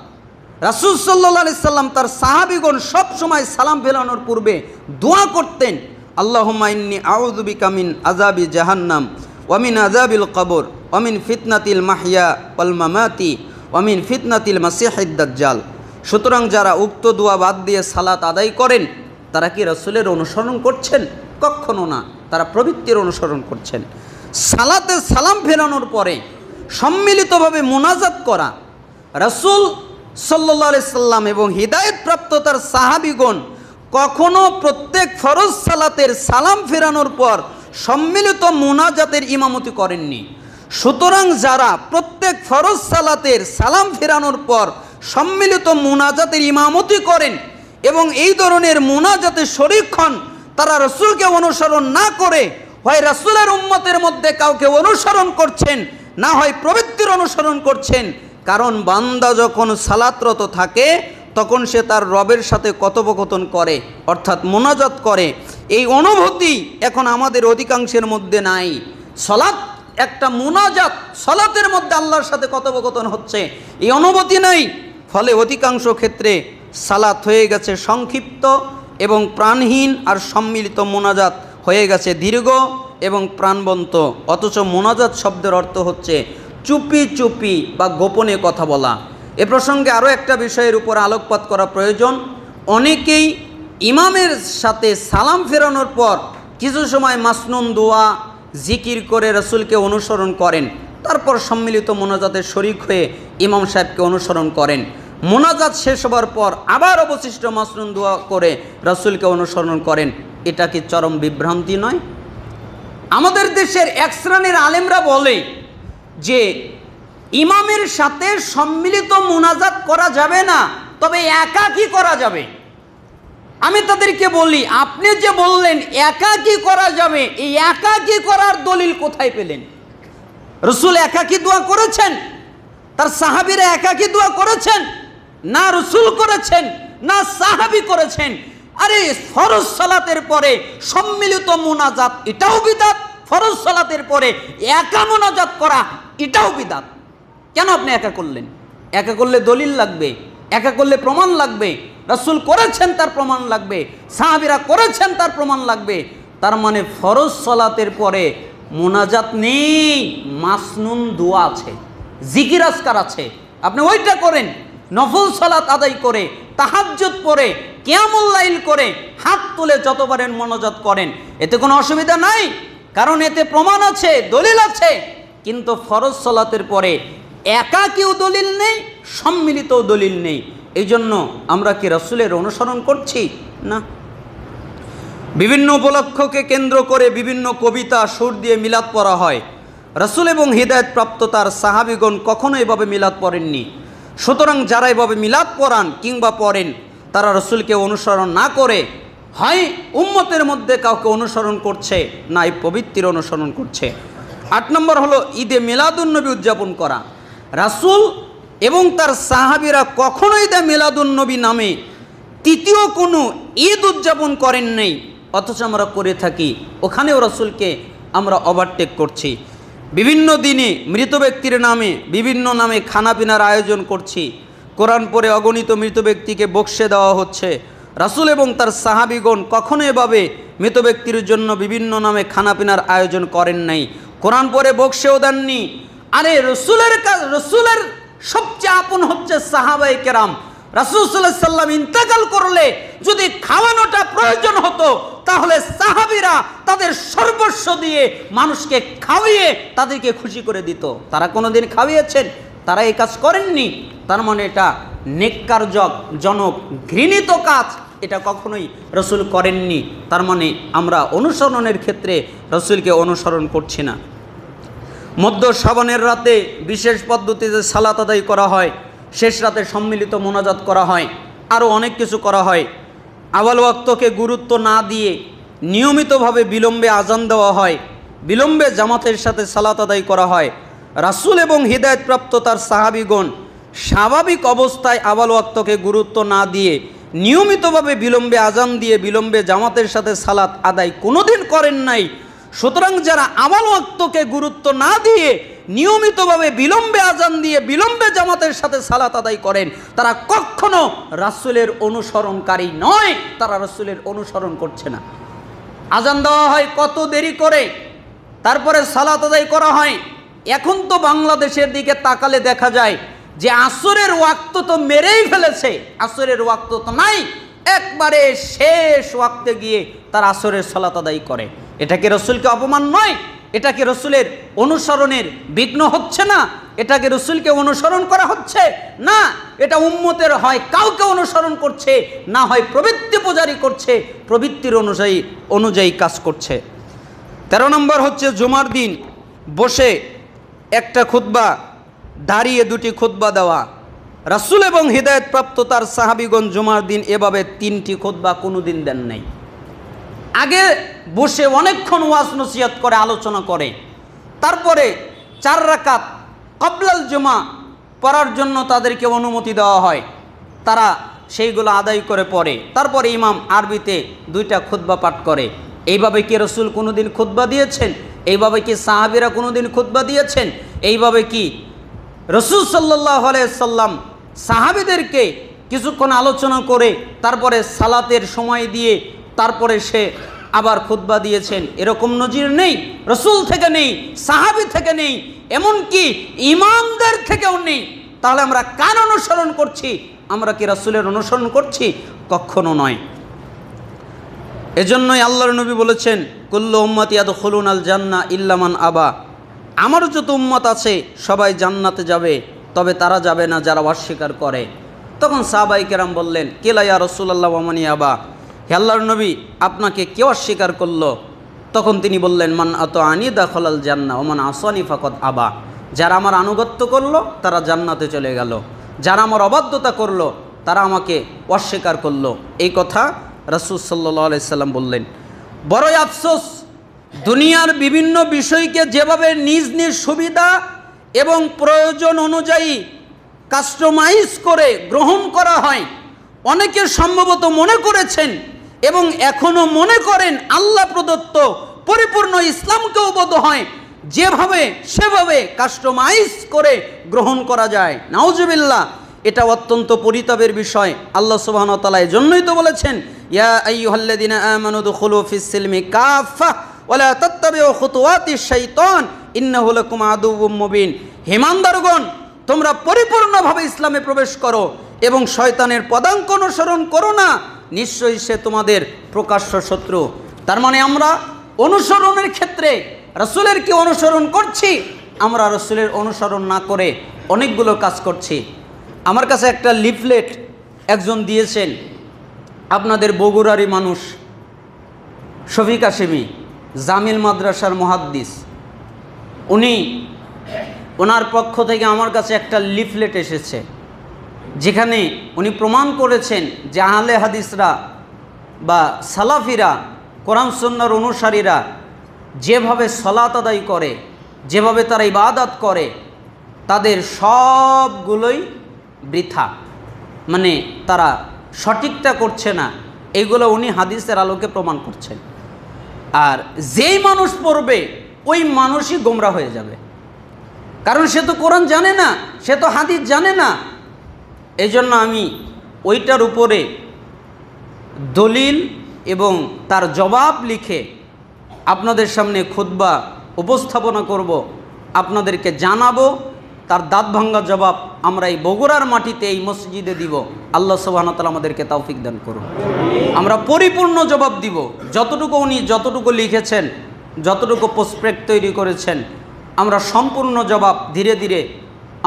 রাসূল সাল্লাল্লাহু আলাইহি সাল্লাম তার সাহাবীগণ সব সময় সালাম ফেরানোর পূর্বে দোয়া করতেন, আল্লাহুম্মা ইন্নী আউযু বিকা মিন আযাবি জাহান্নাম ওয়া মিন আযাবিল কবর ওয়া মিন ফিতনাতিল মাহইয়া ওয়াল মামাতি ওয়া মিন ফিতনাতিল মাসিহিদ দাজ্জাল। সুতরাং যারা উক্ত দোয়া বাদ দিয়ে সালাত আদায় করেন তারা কি রাসূলের অনুসরণ করছেন? কখনো না, তারা প্রবৃত্তির অনুসরণ করছেন। সালাতে সালাম ফেরানোর পরে সম্মিলিতভাবে মুনাজাত করা। রাসূল সাল্লাল্লাহু আলাইহি সাল্লাম এবং হিদায়াতপ্রাপ্ত তার সাহাবীগণ কখনো প্রত্যেক ফরজ সালাতের সালাম ফেরানোর পর সম্মিলিত মুনাজাতের ইমামতি করেননি। সুতরাং যারা প্রত্যেক ফরজ সালাতের সালাম ফেরানোর পর সম্মিলিত মুনাজাতের ইমামতি করেন এবং এই ধরনের মুনাজাতে শরীক হন তারা রাসূলকে অনুসরণ না করে হয় রাসূলের উম্মতের মধ্যে কাউকে অনুসরণ করছেন, না হয় প্রবৃত্তির অনুসরণ করছেন। কারণ বান্দা যখন সালাতরত থাকে তখন সে তার রবের সাথে কথোপকথন করে, অর্থাৎ মুনাজাত করে। এই অনুভূতি এখন আমাদের অধিকাংশের মধ্যে নাই। সালাত একটা মুনাজাত, সালাতের মধ্যে আল্লাহর সাথে কথোপকথন হচ্ছে, এই অনুভূতি নাই। ফলে অধিকাংশ ক্ষেত্রে সালাত হয়ে গেছে সংক্ষিপ্ত এবং প্রাণহীন, আর সম্মিলিত মুনাজাত হয়ে গেছে দীর্ঘ এবং প্রাণবন্ত, অথচ মোনাজাত শব্দের অর্থ হচ্ছে চুপি চুপি বা গোপনে কথা বলা। এ প্রসঙ্গে আরও একটা বিষয়ের উপর আলোকপাত করা প্রয়োজন। অনেকেই ইমামের সাথে সালাম ফেরানোর পর কিছু সময় মাসনুন দোয়া জিকির করে রসুলকে অনুসরণ করেন, তারপর সম্মিলিত মোনাজাতের শরিক হয়ে ইমাম সাহেবকে অনুসরণ করেন। মোনাজাত শেষ হবার পর আবার অবশিষ্ট মাসনুন দোয়া করে রসুলকে অনুসরণ করেন। এটা কি চরম বিভ্রান্তি নয়? আমাদের দেশের এক শ্রেণীর আলেমরা বলে যে ইমামের সাথে সম্মিলিত মোনাজাত করা যাবে না, তবে একাকী করা যাবে। আমি তাদেরকে বলি, আপনি যে বললেন একাকী করা যাবে, এই একাকী করার দলিল কোথায় পেলেন? রসুল একাকী দোয়া করেছেন? তার সাহাবীরা একাকী দোয়া করেছেন? না রসুল করেছেন, না সাহাবী করেছেন। আরে ফরজ সালাতের পরে সম্মিলিত মোনাজাত এটাও বিদআত, ফরজ সালাতের পরে একা মোনাজাত করা এটাও বিদআত। কেন আপনি একা করলেন? একা করলে দলিল লাগবে, একা করলে প্রমাণ লাগবে। রসুল করেছেন তার প্রমাণ লাগবে, সাহাবীরা করেছেন তার প্রমাণ লাগবে। তার মানে ফরজ সালাতের পরে মোনাজাত নেই, মাসনুন দোয়া আছে, জিকির আজকার আছে। আপনি ওইটা করেন, নফল সালাত আদায় করে, তাহাজ্জুদ পড়ে, কিয়ামুল লাইল করে, হাত তুলে যতবারের মোনাজাত করেন, এতে কোনো অসুবিধা নাই, কারণ এতে প্রমাণ আছে, দলিল আছে। কিন্তু ফরজ সালাতের পরে একাকীও দলিল নেই, সম্মিলিতও দলিল নেই। এই জন্য আমরা কি রসুলের অনুসরণ করছি? না। বিভিন্ন উপলক্ষকে কেন্দ্র করে বিভিন্ন কবিতা সুর দিয়ে মিলাদ পড়া হয়। রসুল এবং হিদায়ত প্রাপ্ত তার সাহাবীগণ কখনো এভাবে মিলাদ পড়েননি। সুতরাং যারা এভাবে মিলাদ পড়ান কিংবা পড়েন, তারা রসুলকে অনুসরণ না করে হয় উম্মতের মধ্যে কাউকে অনুসরণ করছে, না এই পবিত্রের অনুসরণ করছে। 8 নম্বর হলো ঈদে মিলাদুন্নবী উদযাপন করা। রাসূল এবং তার সাহাবীরা কখনোই ঈদে মিলাদুন্নবী নামে তৃতীয় কোনো ঈদ উদযাপন করেন নাই, অথচ আমরা করে থাকি। ওখানেও রাসূলকে আমরা ওভারটেক করছি। বিভিন্ন দিনে মৃত ব্যক্তির নামে বিভিন্ন নামে খানাপিনার আয়োজন করছি। কোরআন পড়ে অগণিত মৃত ব্যক্তিকে বকশে দেওয়া হচ্ছে। রাসূল এবং তার সাহাবীগণ কখনো এভাবে মৃত ব্যক্তির জন্য বিভিন্ন নামে খানাপিনার আয়োজন করেন নাই, কোরআন পড়ে বকশেও দেননি। আরে রসুলের কাজ, রসুলের সবচেয়ে আপন হচ্ছে সাহাবায়ে কেরাম। রাসূল সাল্লাল্লাহু আলাইহি সাল্লাম ইন্তেকাল করলে যদি খাওয়ানোটা প্রয়োজন হতো, তাহলে সাহাবীরা তাদের সর্বস্ব দিয়ে মানুষকে খাওয়িয়ে তাদেরকে খুশি করে দিত। তারা কোনোদিন খাওয়িয়েছেন? তারা এই কাজ করেননি। তার মানে এটা নেককারজনক ঘৃণিত কাজ, এটা কখনোই রসুল করেননি। তার মানে আমরা অনুসরণের ক্ষেত্রে রসুলকে অনুসরণ করছি না। মধ্য শাবানের রাতে বিশেষ পদ্ধতিতে সালাত আদায় করা হয়, শেষ রাতে সম্মিলিত মোনাজাত করা হয়, আরও অনেক কিছু করা হয়। আওয়াল ওয়াক্তকে গুরুত্ব না দিয়ে নিয়মিতভাবে বিলম্বে আজান দেওয়া হয়, বিলম্বে জামাতের সাথে সালাত আদায় করা হয়। রাসূল এবং হিদায়াতপ্রাপ্ত তার সাহাবীগণ স্বাভাবিক অবস্থায় আওয়াল ওয়াক্তকে গুরুত্ব না দিয়ে নিয়মিতভাবে বিলম্বে আজান দিয়ে বিলম্বে জামাতের সাথে সালাত আদায় কোনোদিন করেন নাই। সুতরাং যারা আওয়াল ওয়াক্তকে গুরুত্ব না দিয়ে নিয়মিতভাবে বিলম্বে আজান দিয়ে বিলম্বে জামাতের সাথে সালাত আদায় করেন, তারা কখনো রাসূলের অনুসরণকারী নয়, তারা রাসূলের অনুসরণ করছে না। আজান দেওয়া হয় কত দেরি করে, তারপরে সালাত আদায় করা হয়। এখন তো বাংলাদেশের দিকে তাকালে দেখা যায় যে আসরের ওয়াক্ত তো মেরেই ফেলেছে, আসরের ওয়াক্ত তো নাই, একবারে শেষ ওয়াক্তে গিয়ে তার আসরের সালাত আদায় করে। এটা কি রসুলকে অপমান নয়? এটা কি রসুলের অনুসরণের বিঘ্ন হচ্ছে না? এটা কি রসুলকে অনুসরণ করা হচ্ছে না? এটা উম্মতের হয় কাউকে অনুসরণ করছে, না হয় প্রবৃত্তি পূজারি করছে, প্রবৃত্তির অনুযায়ী কাজ করছে। 13 নম্বর হচ্ছে জুমার দিন বসে একটা খুতবা, দাঁড়িয়ে 2টি খুতবা দেওয়া। রাসূল এবং হিদায়াতপ্রাপ্ত তার সাহাবীগণ জুমার দিন এভাবে 3টি খুতবা কোনোদিন দেন নাই। আগে বসে অনেকক্ষণ ওয়াজ নসিহত করে, আলোচনা করে, তারপরে 4 রাকাত ক্বাবলাল জুমা পড়ার জন্য তাদেরকে অনুমতি দেওয়া হয়, তারা সেইগুলো আদায় করে পড়ে। তারপরে ইমাম আরবিতে 2টা খুতবা পাঠ করে। এইভাবে কি রসুল কোনোদিন খুতবা দিয়েছেন? এইভাবে কি সাহাবীরা কোনোদিন খুতবা দিয়েছেন? এইভাবে কি রসুল সাল্লাল্লাহু আলাইহি সাল্লাম সাহাবীদেরকে কিছুক্ষণ আলোচনা করে তারপরে সালাতের সময় দিয়ে তারপরে সে আবার খুতবা দিয়েছেন, এরকম নজির নেই, রসুল থেকে নেই, সাহাবী থেকে নেই, এমনকি ইমামদের থেকেও নেই। তাহলে আমরা কার অনুসরণ করছি? আমরা কি রাসূলের অনুসরণ করছি? কখনো নয়। এজন্যই আল্লাহর নবী বলেছেন, কুল্লু উম্মতি ইয়াদখুলুনাল জান্নাহ ইল্লা মান আবা, আমার যত উম্মত আছে সবাই জান্নাতে যাবে, তবে তারা যাবে না যারা অস্বীকার করে। তখন সাহাবায়ে কেরাম বললেন, কেলা ইয়া রাসূলুল্লাহ ওয়া মান আবা, হে আল্লাহর নবী, আপনাকে কে অস্বীকার করলো? তখন তিনি বললেন, মান আতাআনি দাখালাল জান্নাহ ওয়া মান আসানি ফাকাদ আবা, যারা আমার আনুগত্য করলো তারা জান্নাতে চলে গেল, যারা আমার অবাধ্যতা করলো তারা আমাকে অস্বীকার করলো। এই কথা রাসূল সাল্লাল্লাহু আলাইহি সাল্লাম বললেন। বড়ই আফসোস, দুনিয়ার বিভিন্ন বিষয়কে যেভাবে নিজ নিজ সুবিধা এবং প্রয়োজন অনুযায়ী কাস্টমাইজ করে গ্রহণ করা হয়, অনেকে সম্ভবত মনে করেছেন এবং এখনও মনে করেন আল্লাহ প্রদত্ত পরিপূর্ণ ইসলামকেও বোধ হয় যেভাবে সেভাবে কাস্টমাইজ করে গ্রহণ করা যায়। নাউজুবিল্লাহ, এটা অত্যন্ত পরিতাপের বিষয়। আল্লাহ সুবহানাহু ওয়া তাআলা এজন্যই তো বলেছেন, ইয়া আইয়ুহাল্লাযীনা আমানু দুখুলু ফিস সিলমি কাফা ওয়া লা তাত্তাবিউ খুতুওয়াতিশ শাইতান ইন্নাহু লাকুম আদুউম মুবিন। হে ঈমানদারগণ, তোমরা পরিপূর্ণভাবে ইসলামে প্রবেশ করো এবং শয়তানের পদাঙ্ক অনুসরণ করো না, নিশ্চয়ই সে তোমাদের প্রকাশ্য শত্রু। তার মানে আমরা অনুসরণের ক্ষেত্রে রাসূলের কি অনুসরণ করছি? আমরা রাসূলের অনুসরণ না করে অনেকগুলো কাজ করছি। আমার কাছে একটা লিফলেট একজন দিয়েছেন, আপনাদের বগুড়ারই মানুষ, শফিক হাশেমি, জামিল মাদ্রাসার মুহাদ্দিস। ওনার পক্ষ থেকে আমার কাছে একটা লিফলেট এসেছে, যেখানে উনি প্রমাণ করেছেন যে আহলে হাদিসরা বা সালাফিরা, কোরআন সুন্নাহর অনুসারীরা যেভাবে সালাত আদায় করে, যেভাবে তারা ইবাদত করে, তাদের সবগুলোই বৃথা, মানে তারা সঠিকটা করছে না। এইগুলো উনি হাদিসের আলোকে প্রমাণ করছেন। আর যেই মানুষ পড়বে ওই মানুষই গোমরা হয়ে যাবে, কারণ সে তো কোরআন জানে না, সে তো হাদিস জানে না। এই জন্য আমি ওইটার উপরে দলিল এবং তার জবাব লিখে আপনাদের সামনে খুতবা উপস্থাপনা করব, আপনাদেরকে জানাবো। তার দাঁত ভাঙ্গা জবাব আমরা এই বগুড়ার মাটিতে এই মসজিদে দিব। আল্লাহ সুবহানাহু ওয়া তাআলা আমাদেরকে তৌফিক দান করুন। আমরা পরিপূর্ণ জবাব দিব, যতটুকু উনি যতটুকু লিখেছেন, যতটুকু প্রসপেক্ট তৈরি করেছেন, আমরা সম্পূর্ণ জবাব ধীরে ধীরে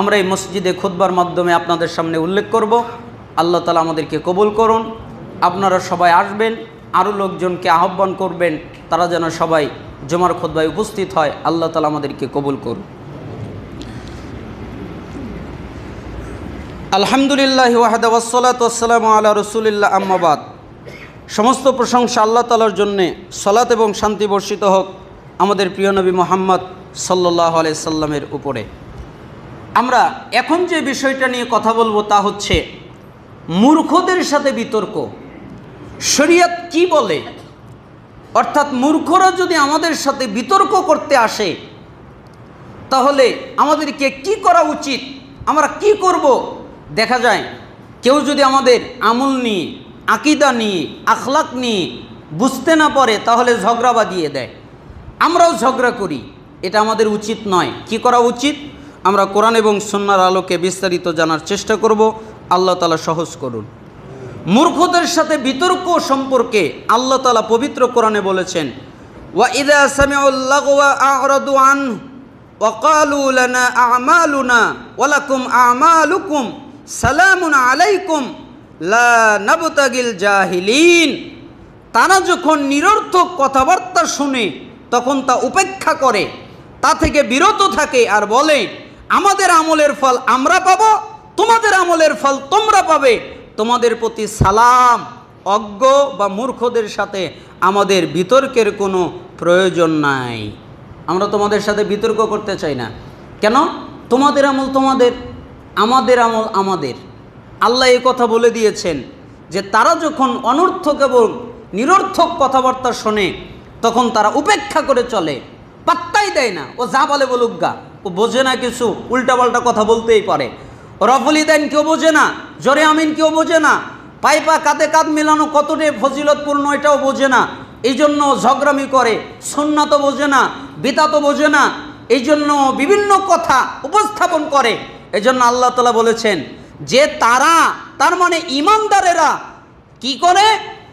আমরা এই মসজিদে খুতবার মাধ্যমে আপনাদের সামনে উল্লেখ করব। আল্লাহ তাআলা আমাদেরকে কবুল করুন। আপনারা সবাই আসবেন, আরও লোকজনকে আহ্বান করবেন, তারা যেন সবাই জুমার খুতবায় উপস্থিত হয়। আল্লাহ তাআলা আমাদেরকে কবুল করুন। আলহামদুলিল্লাহ ওয়াহদা ওয়াসসালাতু ওয়াসসালামু আলা রাসূলিল্লাহ, আম্মা বাদ। সমস্ত প্রশংসা আল্লাহ তাআলার জন্যে, সালাত এবং শান্তি বর্ষিত হোক আমাদের প্রিয় নবী মুহাম্মদ সাল্লাল্লাহু আলাইহি সাল্লামের উপরে। আমরা এখন যে বিষয়টা নিয়ে কথা বলবো তা হচ্ছে মূর্খদের সাথে বিতর্ক। শরীয়ত কি বলে? অর্থাৎ মূর্খরা যদি আমাদের সাথে বিতর্ক করতে আসে তাহলে আমাদেরকে কি করা উচিত, আমরা কি করব? দেখা যায় কেউ যদি আমাদের আমল নিয়ে, আকীদা নিয়ে, আখলাক নিয়ে বুঝতে না পারে তাহলে ঝগড়া বাঁধিয়ে দেয়, আমরাও ঝগড়া করি। এটা আমাদের উচিত নয়। কি করা উচিত? আমরা কোরআন এবং সুন্নাহর আলোকে বিস্তারিত জানার চেষ্টা করব। আল্লাহ তাআলা সহজ করুন। মূর্খদের সাথে বিতর্ক সম্পর্কে আল্লাহ তাআলা পবিত্র কোরআনে বলেছেন, ওয়া ইযা সামিউল লাগওয়া আ'রাদু আনহু ওয়া ক্বালু লানা আ'মালুনা ওয়া লাকুম আ'মালুকুম সালামুন আলাইকুম লা নাবতাগিল জাহিলিন। তারা যখন নিরর্থক কথাবার্তা শুনে তখন তা উপেক্ষা করে, তা থেকে বিরত থাকে আর বলে, আমাদের আমলের ফল আমরা পাবো, তোমাদের আমলের ফল তোমরা পাবে, তোমাদের প্রতি সালাম। অজ্ঞ বা মূর্খদের সাথে আমাদের বিতর্কের কোনো প্রয়োজন নাই। আমরা তোমাদের সাথে বিতর্ক করতে চাই না। কেন? তোমাদের আমল তোমাদের, আমাদের আমল আমাদের। আল্লাহ এই কথা বলে দিয়েছেন যে তারা যখন অনর্থক এবং নিরর্থক কথাবার্তা শোনে তখন তারা উপেক্ষা করে চলে, পাত্তাই দেয় না। ও যা বলে বলুক গা, ও বোঝে না কিছু, উল্টাপাল্টা কথা বলতেই পারে। রফলি দেন কেউ বোঝে না, জোরে আমিন কেউ বোঝে না, পাইপা কাঁধে কাঁধ মেলানো কতটা ফজিলতপূর্ণ এটাও বোঝে না। এই জন্য ঝগড়ামি করে, সুন্নাত বোঝে না, বিদআত বোঝে না, এই জন্য বিভিন্ন কথা উপস্থাপন করে। এই জন্য আল্লাহ তাআলা বলেছেন যে তারা, তার মানে ঈমানদারেরা কি করে,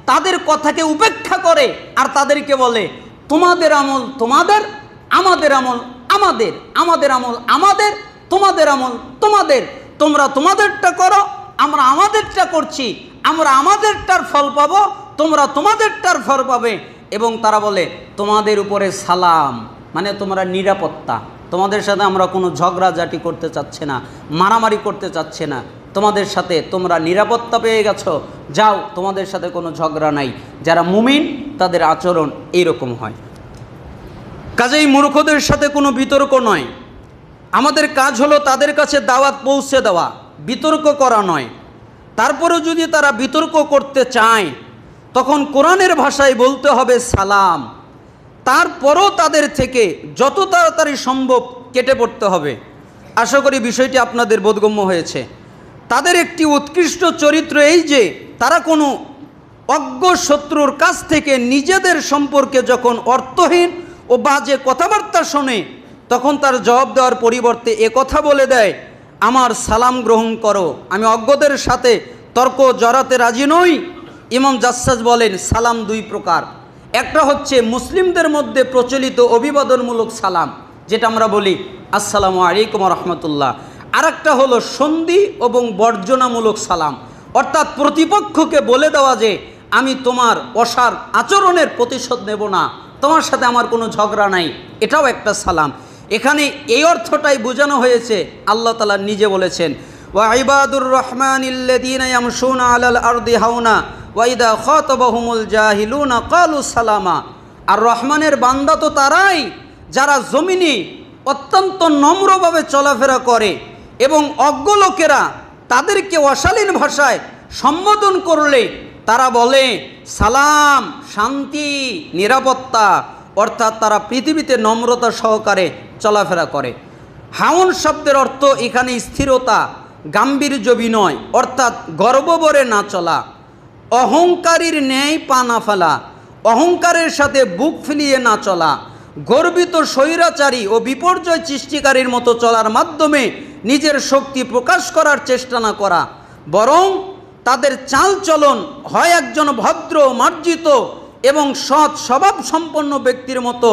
তাদের কথাকে উপেক্ষা করে আর তাদেরকে বলে তোমাদের আমল তোমাদের, আমাদের আমল আমাদের, আমাদের আমল আমাদের, তোমাদের আমল তোমাদের, তোমরা তোমাদেরটা করো, আমরা আমাদেরটা করছি, আমরা আমাদেরটার ফল পাবো, তোমরা তোমাদেরটার ফল পাবে। এবং তারা বলে তোমাদের উপরে সালাম, মানে তোমরা নিরাপত্তা, তোমাদের সাথে আমরা কোনো ঝগড়াঝাটি করতে চাচ্ছি না, মারামারি করতে চাচ্ছি না, তোমাদের সাথে তোমরা নিরাপত্তা পেয়ে গেছো, যাও, তোমাদের সাথে কোনো ঝগড়া নাই। যারা মুমিন তাদের আচরণ এইরকম হয়। কাজেই মূর্খদের সাথে কোনো বিতর্ক নয়, আমাদের কাজ হলো তাদের কাছে দাওয়াত পৌঁছে দেওয়া, বিতর্ক করা নয়। তারপরেও যদি তারা বিতর্ক করতে চায় তখন কোরআনের ভাষায় বলতে হবে সালাম, তারপরও তাদের থেকে যত তাড়াতাড়ি সম্ভব কেটে পড়তে হবে। আশা করি বিষয়টি আপনাদের বোধগম্য হয়েছে। তাদের একটি উৎকৃষ্ট চরিত্র এই যে তারা কোনো অজ্ঞ শত্রুর কাছ থেকে নিজেদের সম্পর্কে যখন অর্থহীন ও বাজে কথাবার্তা শোনে তখন তার জবাব দেওয়ার পরিবর্তে এ কথা বলে দেয়, আমার সালাম গ্রহণ করো, আমি অজ্ঞদের সাথে তর্ক জড়াতে রাজি নই। ইমাম জাসসাস বলেন সালাম দুই প্রকার, একটা হচ্ছে মুসলিমদের মধ্যে প্রচলিত অভিবাদনমূলক সালাম, যেটা আমরা বলি আসসালামু আলাইকুম রহমতুল্লাহ, আর একটা হলো সন্ধি এবং বর্জনামূলক সালাম, অর্থাৎ প্রতিপক্ষকে বলে দেওয়া যে আমি তোমার অসার আচরণের প্রতিশোধ নেব না, তোমার সাথে আমার কোনো ঝগড়া নাই, এটাও একটা সালাম। এখানে এই অর্থটাই বোঝানো হয়েছে। আল্লাহ তাআলা নিজে বলেছেন ওয়া ইবাদুর রহমানিল্লাযীনা ইয়ামশুনা আলাল আরদি হাওনা ওয়া ইযা খাতাবাহুমুল জাহিলুনা ক্বালু সালামা। আর রহমানের বান্দা তো তারাই যারা জমিনে অত্যন্ত নম্রভাবে চলাফেরা করে এবং অজ্ঞ লোকেরা তাদেরকে অশালীন ভাষায় সম্বোধন করলে তারা বলে সালাম, শান্তি, নিরাপত্তা, অর্থাৎ তারা পৃথিবীতে নম্রতা সহকারে চলাফেরা করে। হাউন শব্দের অর্থ এখানে স্থিরতা, গাম্ভীর্য, বিনয়, অর্থাৎ গর্বভরে না চলা, অহংকারীর ন্যায় পা না ফেলা, অহংকারের সাথে বুক ফুলিয়ে না চলা, গর্বিত স্বৈরাচারী ও বিপর্যয় সৃষ্টিকারীর মতো চলার মাধ্যমে নিজের শক্তি প্রকাশ করার চেষ্টা না করা, বরং তাদের চালচলন হয় একজন ভদ্র, মার্জিত এবং সৎ স্বভাব সম্পন্ন ব্যক্তির মতো,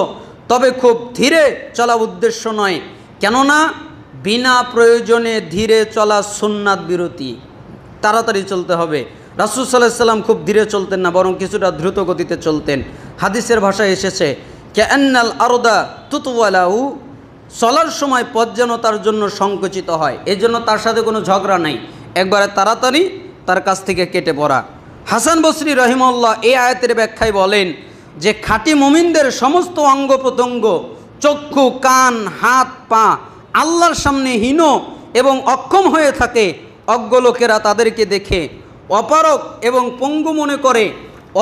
তবে খুব ধীরে চলা উদ্দেশ্য নয়, কেননা বিনা প্রয়োজনে ধীরে চলা সুন্নাত বিরতি, তাড়াতাড়ি চলতে হবে। রাসূল সাল্লাল্লাহু আলাইহি সাল্লাম খুব ধীরে চলতেন না, বরং কিছুটা দ্রুত গতিতে চলতেন। হাদিসের ভাষায় এসেছে কান্নাল আরদা তুতওয়ালাহু, চলার সময় পথ যেন তার জন্য সংকুচিত হয়, এই জন্য তার সাথে কোনো ঝগড়া নাই, একবারে তাড়াতাড়ি তার কাছ থেকে কেটে পড়া। হাসান বসরি রহিমাহুল্লাহ এই আয়াতের ব্যাখ্যায় বলেন যে খাঁটি মুমিনদের সমস্ত অঙ্গ প্রত্যঙ্গ, চক্ষু, কান, হাত, পা আল্লাহর সামনে হীন এবং অক্ষম হয়ে থাকে। অজ্ঞ লোকেরা তাদেরকে দেখে অপারগ এবং পঙ্গু মনে করে,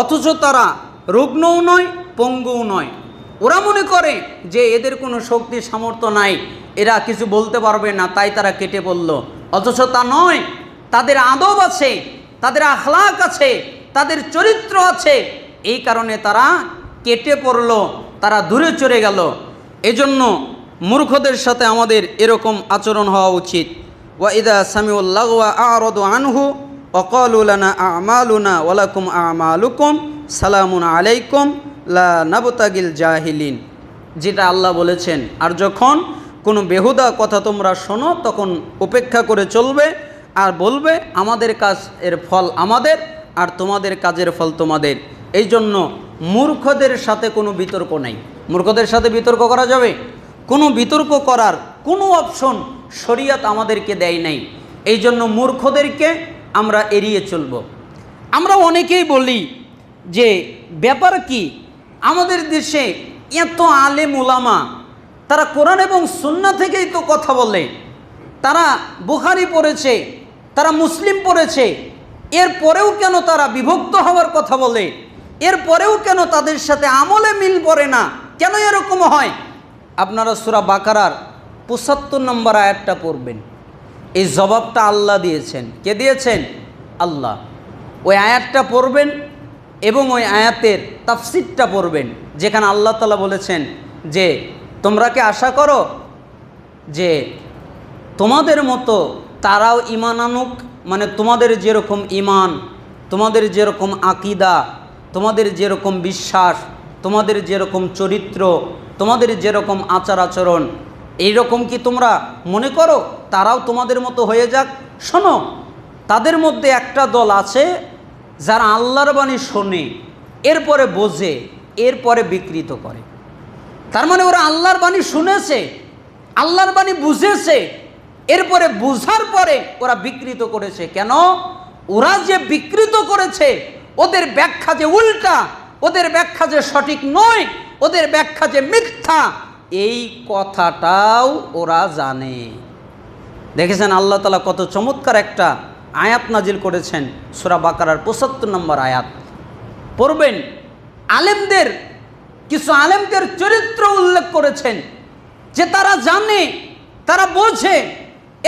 অথচ তারা রুগ্নও নয়, পঙ্গুও নয়। ওরা মনে করে যে এদের কোনো শক্তি সামর্থ্য নাই, এরা কিছু বলতে পারবে না, তাই তারা কেটে পড়ল, অথচ তা নয়। তাদের আদব আছে, তাদের আখলাক আছে, তাদের চরিত্র আছে, এই কারণে তারা কেটে পড়ল, তারা দূরে চলে গেল। এজন্য মূর্খদের সাথে আমাদের এরকম আচরণ হওয়া উচিত। ওয়া ইদা সামিউল লাগওয়া আ'রাদু আনহু ওয়া ক্বালু লানা আ'মালুনা ওয়া লাকুম আ'মালুকুম সালামুন আলাইকুম লা নাবতাগিল জাহিলিন, যেটা আল্লাহ বলেছেন। আর যখন কোনো বেহুদা কথা তোমরা শোনো তখন উপেক্ষা করে চলবে আর বলবে আমাদের কাজের ফল আমাদের আর তোমাদের কাজের ফল তোমাদের। এই জন্য মূর্খদের সাথে কোনো বিতর্ক নাই। মূর্খদের সাথে বিতর্ক করা যাবে? কোনো বিতর্ক করার কোনো অপশন শরীয়ত আমাদেরকে দেয় নাই। এই জন্য মূর্খদেরকে আমরা এড়িয়ে চলব। আমরা অনেকেই বলি যে ব্যাপার কি, আমাদের দেশে এত আলেম ওলামা, তারা কোরআন এবং সুন্নাহ থেকেই তো কথা বলে, তারা বুখারী পড়েছে, তারা মুসলিম পড়েছে, এরপরেও কেন তারা বিভক্ত হওয়ার কথা বলে? এরপরেও কেন তাদের সাথে আমলে মিল পড়ে না? কেন এরকম হয়? আপনারা সূরা বাকারার ৭৫ নম্বর আয়াতটা পড়বেন। এই জবাবটা আল্লাহ দিয়েছেন। কে দিয়েছেন? আল্লাহ। ওই আয়াতটা পড়বেন, এবং ওই আয়াতের তাফসিরটা পড়বেন, যেখানে আল্লাহ তাআলা বলেছেন যে তোমরা কি আশা করো যে তোমাদের মতো তারাও ঈমান আনুক, মানে তোমাদের যেরকম ঈমান, তোমাদের যেরকম আকীদা, তোমাদের যেরকম বিশ্বাস, তোমাদের যেরকম চরিত্র, তোমাদের যেরকম আচার আচরণ, এইরকম কি তোমরা মনে করো তারাও তোমাদের মতো হয়ে যাক? শোনো, তাদের মধ্যে একটা দল আছে যারা আল্লাহর বাণী শোনে, এরপরে বোঝে, এরপরে বিকৃত করে। তার মানে ওরা আল্লাহর বাণী শুনেছে, আল্লাহর বাণী বুঝেছে, এরপরে বুঝার পরে ওরা বিকৃত করেছে। কেন? ওরা যে বিকৃত করেছে, ওদের ব্যাখ্যা যে উল্টা, ওদের ব্যাখ্যা যে সঠিক নয়, ওদের ব্যাখ্যা যে মিথ্যা, এই কথাটাও ওরা জানে। দেখেছেন আল্লাহ তাআলা কত চমৎকার একটা আয়াত নাজিল করেছেন, সূরা বাকারার ৭৫ নম্বর আয়াত পড়বেন। আলেমদের, কিছু আলেমদের চরিত্র উল্লেখ করেছেন যে তারা জানে, তারা বোঝে,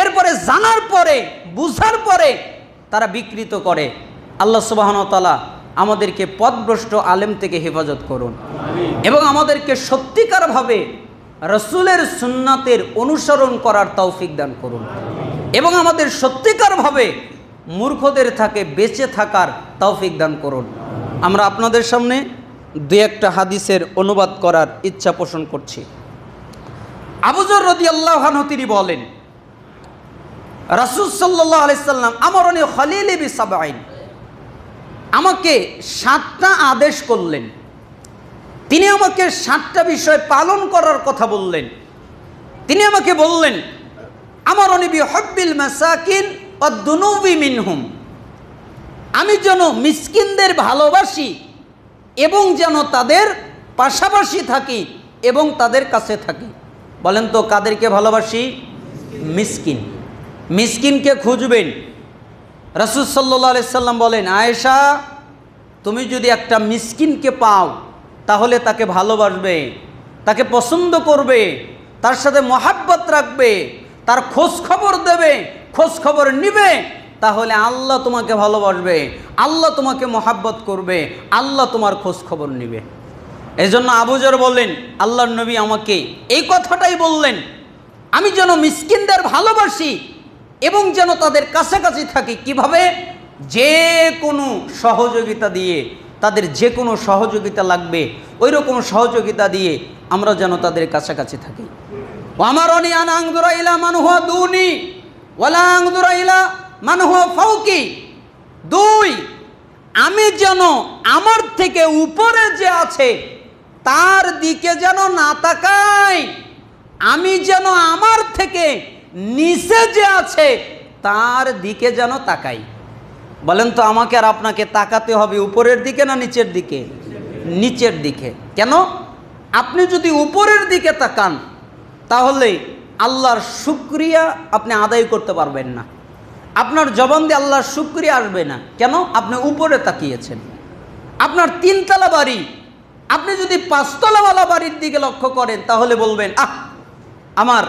এরপরে জানার পরে, বুঝার পরে তারা বিকৃত করে। আল্লাহ সুবহানাহু ওয়া তাআলা আমাদেরকে পথভ্রষ্ট আলেম থেকে হেফাজত করুন এবং আমাদেরকে সত্যিকারভাবে রাসূলের সুন্নাতের অনুসরণ করার তৌফিক দান করুন এবং আমাদের সত্যিকারভাবে মূর্খদের থেকে বেঁচে থাকার তৌফিক দান করুন। আমরা আপনাদের সামনে দুই একটা হাদিসের অনুবাদ করার ইচ্ছা পোষণ করছি। আবু যর রাদিয়াল্লাহু আনহু তিনি বলেন, রাসূল সাল্লাল্লাহু আলাইহি সাল্লাম আমরনি খলিলি বিসাবঈন, আমাকে 7টা আদেশ করলেন, তিনি আমাকে 7টা বিষয় পালন করার কথা বললেন। তিনি আমাকে বললেন, আমরনি বিহুব্বিল মাসাকিন ওয়াদ-দুনুবি মিনহুম, আমি যেন মিসকিনদের ভালোবাসি এবং যেন তাদের পাশাপাশি থাকি এবং তাদের কাছে থাকি। বলেন তো কাদেরকে ভালোবাসি? মিসকিন। মিসকিনকে খুঁজবেন। রাসূল সাল্লাল্লাহু আলাইহি সাল্লাম বলেন, আয়েশা তুমি যদি একটা মিসকিনকে পাও তাহলে তাকে ভালোবাসবে, তাকে পছন্দ করবে, তার সাথে মহাব্বত রাখবে, তার খোঁজ খবর দেবে, খোঁজ খবর নিবে, তাহলে আল্লাহ তোমাকে ভালোবাসবে, আল্লাহ তোমাকে মহাব্বত করবে, আল্লাহ তোমার খোঁজ খবর নিবে। এই জন্য আবু যর বললেন, আল্লাহর নবী আমাকে এই কথাটাই বললেন, আমি যেন মিসকিনদের ভালোবাসি এবং যেন তাদের কাছাকাছি থাকি। কিভাবে? যে কোনো সহযোগিতা দিয়ে, তাদের যে কোনো সহযোগিতা লাগবে ওই রকম সহযোগিতা দিয়ে আমরা যেন তাদের কাছাকাছি থাকি। ওয়ামারনি আন আনজুরা ইলা মান হুয়া দুনি ওয়ালা আনজুরা ইলা মান হুয়া ফাওকি। 2, আমি যেন আমার থেকে উপরে যে আছে তার দিকে যেন না তাকাই, আমি যেন আমার থেকে নিচে যে আছে তার দিকে যেন তাকাই। বলেন তো আমাকে আর আপনাকে তাকাতে হবে উপরের দিকে না নিচের দিকে? নিচের দিকে। কেন? আপনি যদি উপরের দিকে তাকান তাহলে আল্লাহর শুকরিয়া আপনি আদায় করতে পারবেন না, আপনার জবান দিয়ে আল্লাহর শুকরিয়া আসবে না। কেন? আপনি উপরে তাকিয়েছেন। আপনার 3 তলা বাড়ি, আপনি যদি 5 তলাওয়ালা বাড়ির দিকে লক্ষ্য করেন তাহলে বলবেন, আমার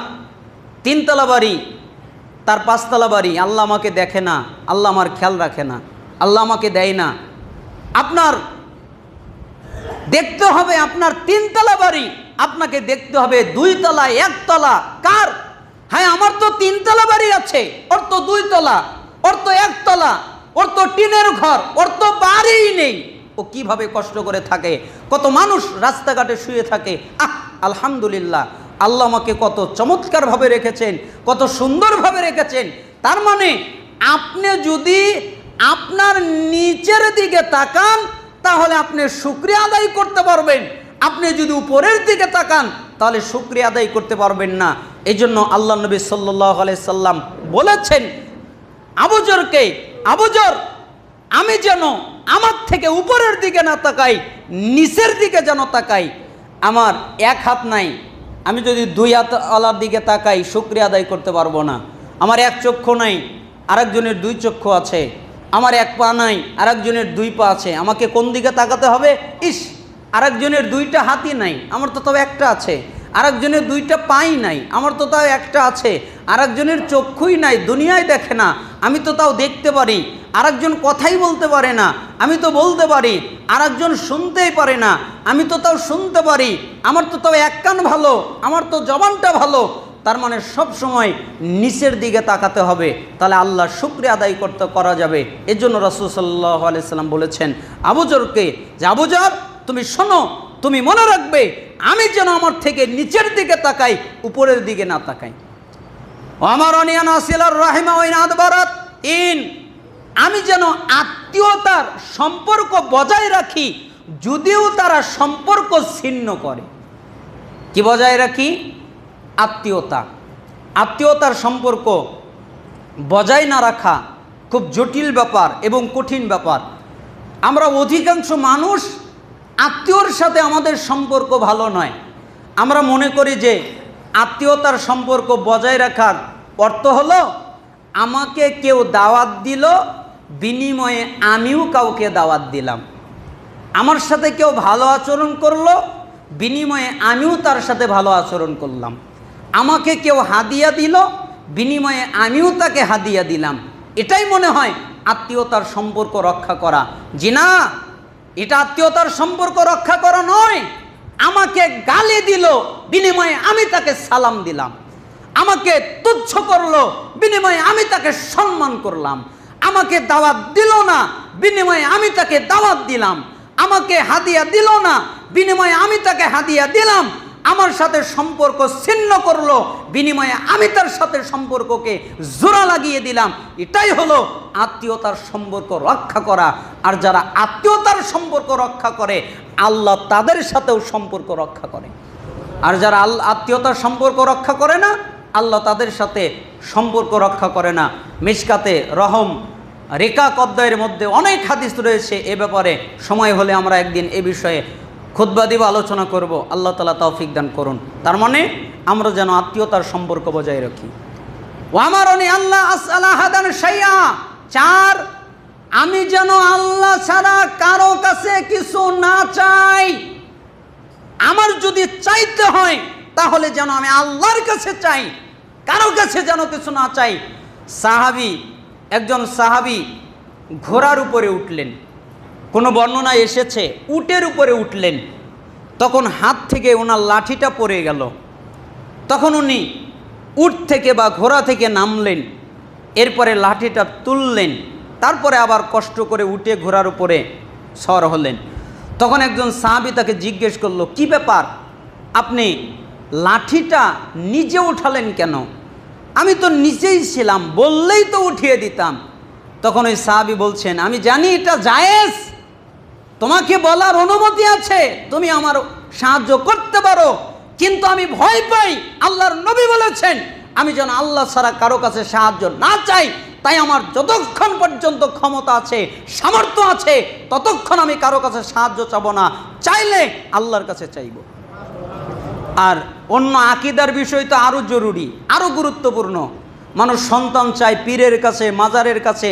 3 তলা বাড়ি, তার 5 তলা বাড়ি, আল্লাহ আমাকে দেখে না, আল্লাহ আমার খেয়াল রাখে না, আল্লাহ আমাকে দেয় না। আপনার দেখতে হবে আপনার 3 তলা বাড়ি, আপনাকে দেখতে হবে 2 তলা, 1 তলা কার? হ্যাঁ, আমার তো 3 তলা বাড়ি আছে, ওর তো 2 তলা, ওর তো 1 তলা, ওর তো টিনের ঘর, ওর তো বাড়িই নেই। ও কিভাবে কষ্ট করে থাকে, কত মানুষ রাস্তাঘাটে শুয়ে থাকে। আলহামদুলিল্লাহ, আল্লাহ আমাকে কত চমৎকারভাবে রেখেছেন, কত সুন্দরভাবে রেখেছেন। তার মানে আপনি যদি আপনার নিচের দিকে তাকান তাহলে আপনি শুকরিয়া আদায় করতে পারবেন, আপনি যদি উপরের দিকে তাকান তাহলে শুকরিয়া আদায় করতে পারবেন না। এই জন্য আল্লাহ নবী সাল্লাল্লাহু আলাইহি সাল্লাম বলেছেন আবু যরকে, আবু যর আমি যেন আমার থেকে উপরের দিকে না তাকাই, নিচের দিকে যেন তাকাই। আমার 1 হাত নাই, আমি যদি 2 হাত আল্লাহর দিকে তাকাই শুকরিয়া আদায় করতে পারবো না। আমার 1 চক্ষু নাই, আরেকজনের 2 চক্ষু আছে। আমার 1 পা নাই, আরেকজনের 2 পা আছে। আমাকে কোন দিকে তাকাতে হবে? ইস, আরেকজনের 2টা হাতই নাই, আমার তো তবে 1টা আছে। আরেকজনের 2টা পাই নাই, আমার তো তাও 1টা আছে। আরেকজনের চক্ষুই নাই, দুনিয়ায় দেখে না, আমি তো তাও দেখতে পারি, আরেকজন কথাই বলতে পারে না, আমি তো বলতে পারি, আরেকজন শুনতেই পারে না, আমি তো তাও শুনতে পারি, আমার তো তাও এক কান ভালো, আমার তো জবানটা ভালো। তার মানে সব সময় নিচের দিকে তাকাতে হবে, তাহলে আল্লাহ শুকরিয়া আদায় করতে করা যাবে। এর জন্য রাসূল সাল্লাল্লাহু আলাইহি সাল্লাম বলেছেন আবু যরকে, যে আবু যর তুমি শোনো, তুমি মনে রাখবে আমি যেন আমার থেকে নিচের দিকে তাকাই, উপরের দিকে না তাকাই। আমার অনিয়ান আসিলার রাহিমা ওয়াইন আদবারাত ইন, আমি যেন আত্মীয়তার সম্পর্ক বজায় রাখি, যদিও তারা সম্পর্ক ছিন্ন করে। কি বজায় রাখি? আত্মীয়তা। আত্মীয়তার সম্পর্ক বজায় না রাখা খুব জটিল ব্যাপার এবং কঠিন ব্যাপার। আমরা অধিকাংশ মানুষ আত্মীয়র সাথে আমাদের সম্পর্ক ভালো নয়। আমরা মনে করি যে আত্মীয়তার সম্পর্ক বজায় রাখার অর্থ হলো আমাকে কেউ দাওয়াত দিল, বিনিময়ে আমিও কাউকে দাওয়াত দিলাম। আমার সাথে কেউ ভালো আচরণ করলো, বিনিময়ে আমিও তার সাথে ভালো আচরণ করলাম। আমাকে কেউ হাদিয়া দিল, বিনিময়ে আমিও তাকে হাদিয়া দিলাম। এটাই মনে হয় আত্মীয়তার সম্পর্ক রক্ষা করা। জি না, এটা আত্মীয়তার সম্পর্ক রক্ষা করা নয়। আমাকে গালি দিল, বিনিময়ে আমি তাকে সালাম দিলাম। আমাকে তুচ্ছ করলো, বিনিময়ে আমি তাকে সম্মান করলাম। আমাকে দাওয়াত দিল না, বিনিময়ে আমি তাকে দাওয়াত দিলাম। আমাকে হাদিয়া দিল না, বিনিময়ে আমি তাকে হাদিয়া দিলাম। আমার সাথে সম্পর্ক ছিন্ন করলো, বিনিময়ে আমি তার সাথে সম্পর্ককে জোড়া লাগিয়ে দিলাম। এটাই হলো আত্মীয়তার সম্পর্ক রক্ষা করা। আর যারা আত্মীয়তার সম্পর্ক রক্ষা করে, আল্লাহ তাদের সাথেও সম্পর্ক রক্ষা করে। আর যারা আত্মীয়তার সম্পর্ক রক্ষা করে না, আল্লাহ তাদের সাথে সম্পর্ক রক্ষা করে না। মিশকাতে রহম রেকা কদ্দয়ের মধ্যে অনেক হাদিস রয়েছে এ ব্যাপারে। সময় হলে আমরা একদিন এ বিষয়ে খুতবা দিব, আলোচনা করব। আল্লাহ তাআলা তৌফিক দান করুন। তার মানে আমরা যেন আত্মীয়তার সম্পর্ক বজায় রাখি। ওয়ামারনি আল্লাহ আসআলা হাদান শাইআ, 4 আমি যেন আল্লাহ ছাড়া কারো কাছে কিছু না চাই। আমার যদি চাইতে হয় তাহলে যেন আমি আল্লাহর কাছে চাই, কারো কাছে যেন কিছু না চাই। একজন সাহাবী ঘোড়ার উপরে উঠলেন, কোনো বর্ণনায় এসেছে উটের উপরে উঠলেন। তখন হাত থেকে ওনার লাঠিটা পড়ে গেল। তখন উনি উট থেকে বা ঘোড়া থেকে নামলেন, এরপরে লাঠিটা তুললেন, তারপরে আবার কষ্ট করে উঠে ঘোড়ার উপরে সওয়ার হলেন। তখন একজন সাহাবী তাকে জিজ্ঞেস করলো, কি ব্যাপার, আপনি লাঠিটা নিজে উঠালেন কেন? আমি তো নিচেই ছিলাম, বললেই তো উঠিয়ে দিতাম। তখন ওই সাহাবী বলছেন, আমি জানি এটা জায়েজ, তোমাকে বলার অনুমতি আছে, তুমি আমার সাহায্য করতে পারো, কিন্তু আমি ভয় পাই। আল্লাহর নবী বলেছেন আমি যেন আল্লাহ ছাড়া কারো কাছে সাহায্য না চাই। তাই আমার যতক্ষণ পর্যন্ত ক্ষমতা আছে, সামর্থ্য আছে, ততক্ষণ আমি কারো কাছে সাহায্য চাবো না, চাইলে আল্লাহর কাছে চাইব। আর অন্য আকীদার বিষয় তো আরও জরুরি, আরও গুরুত্বপূর্ণ। মানুষ সন্তান চায় পীরের কাছে, মাজারের কাছে,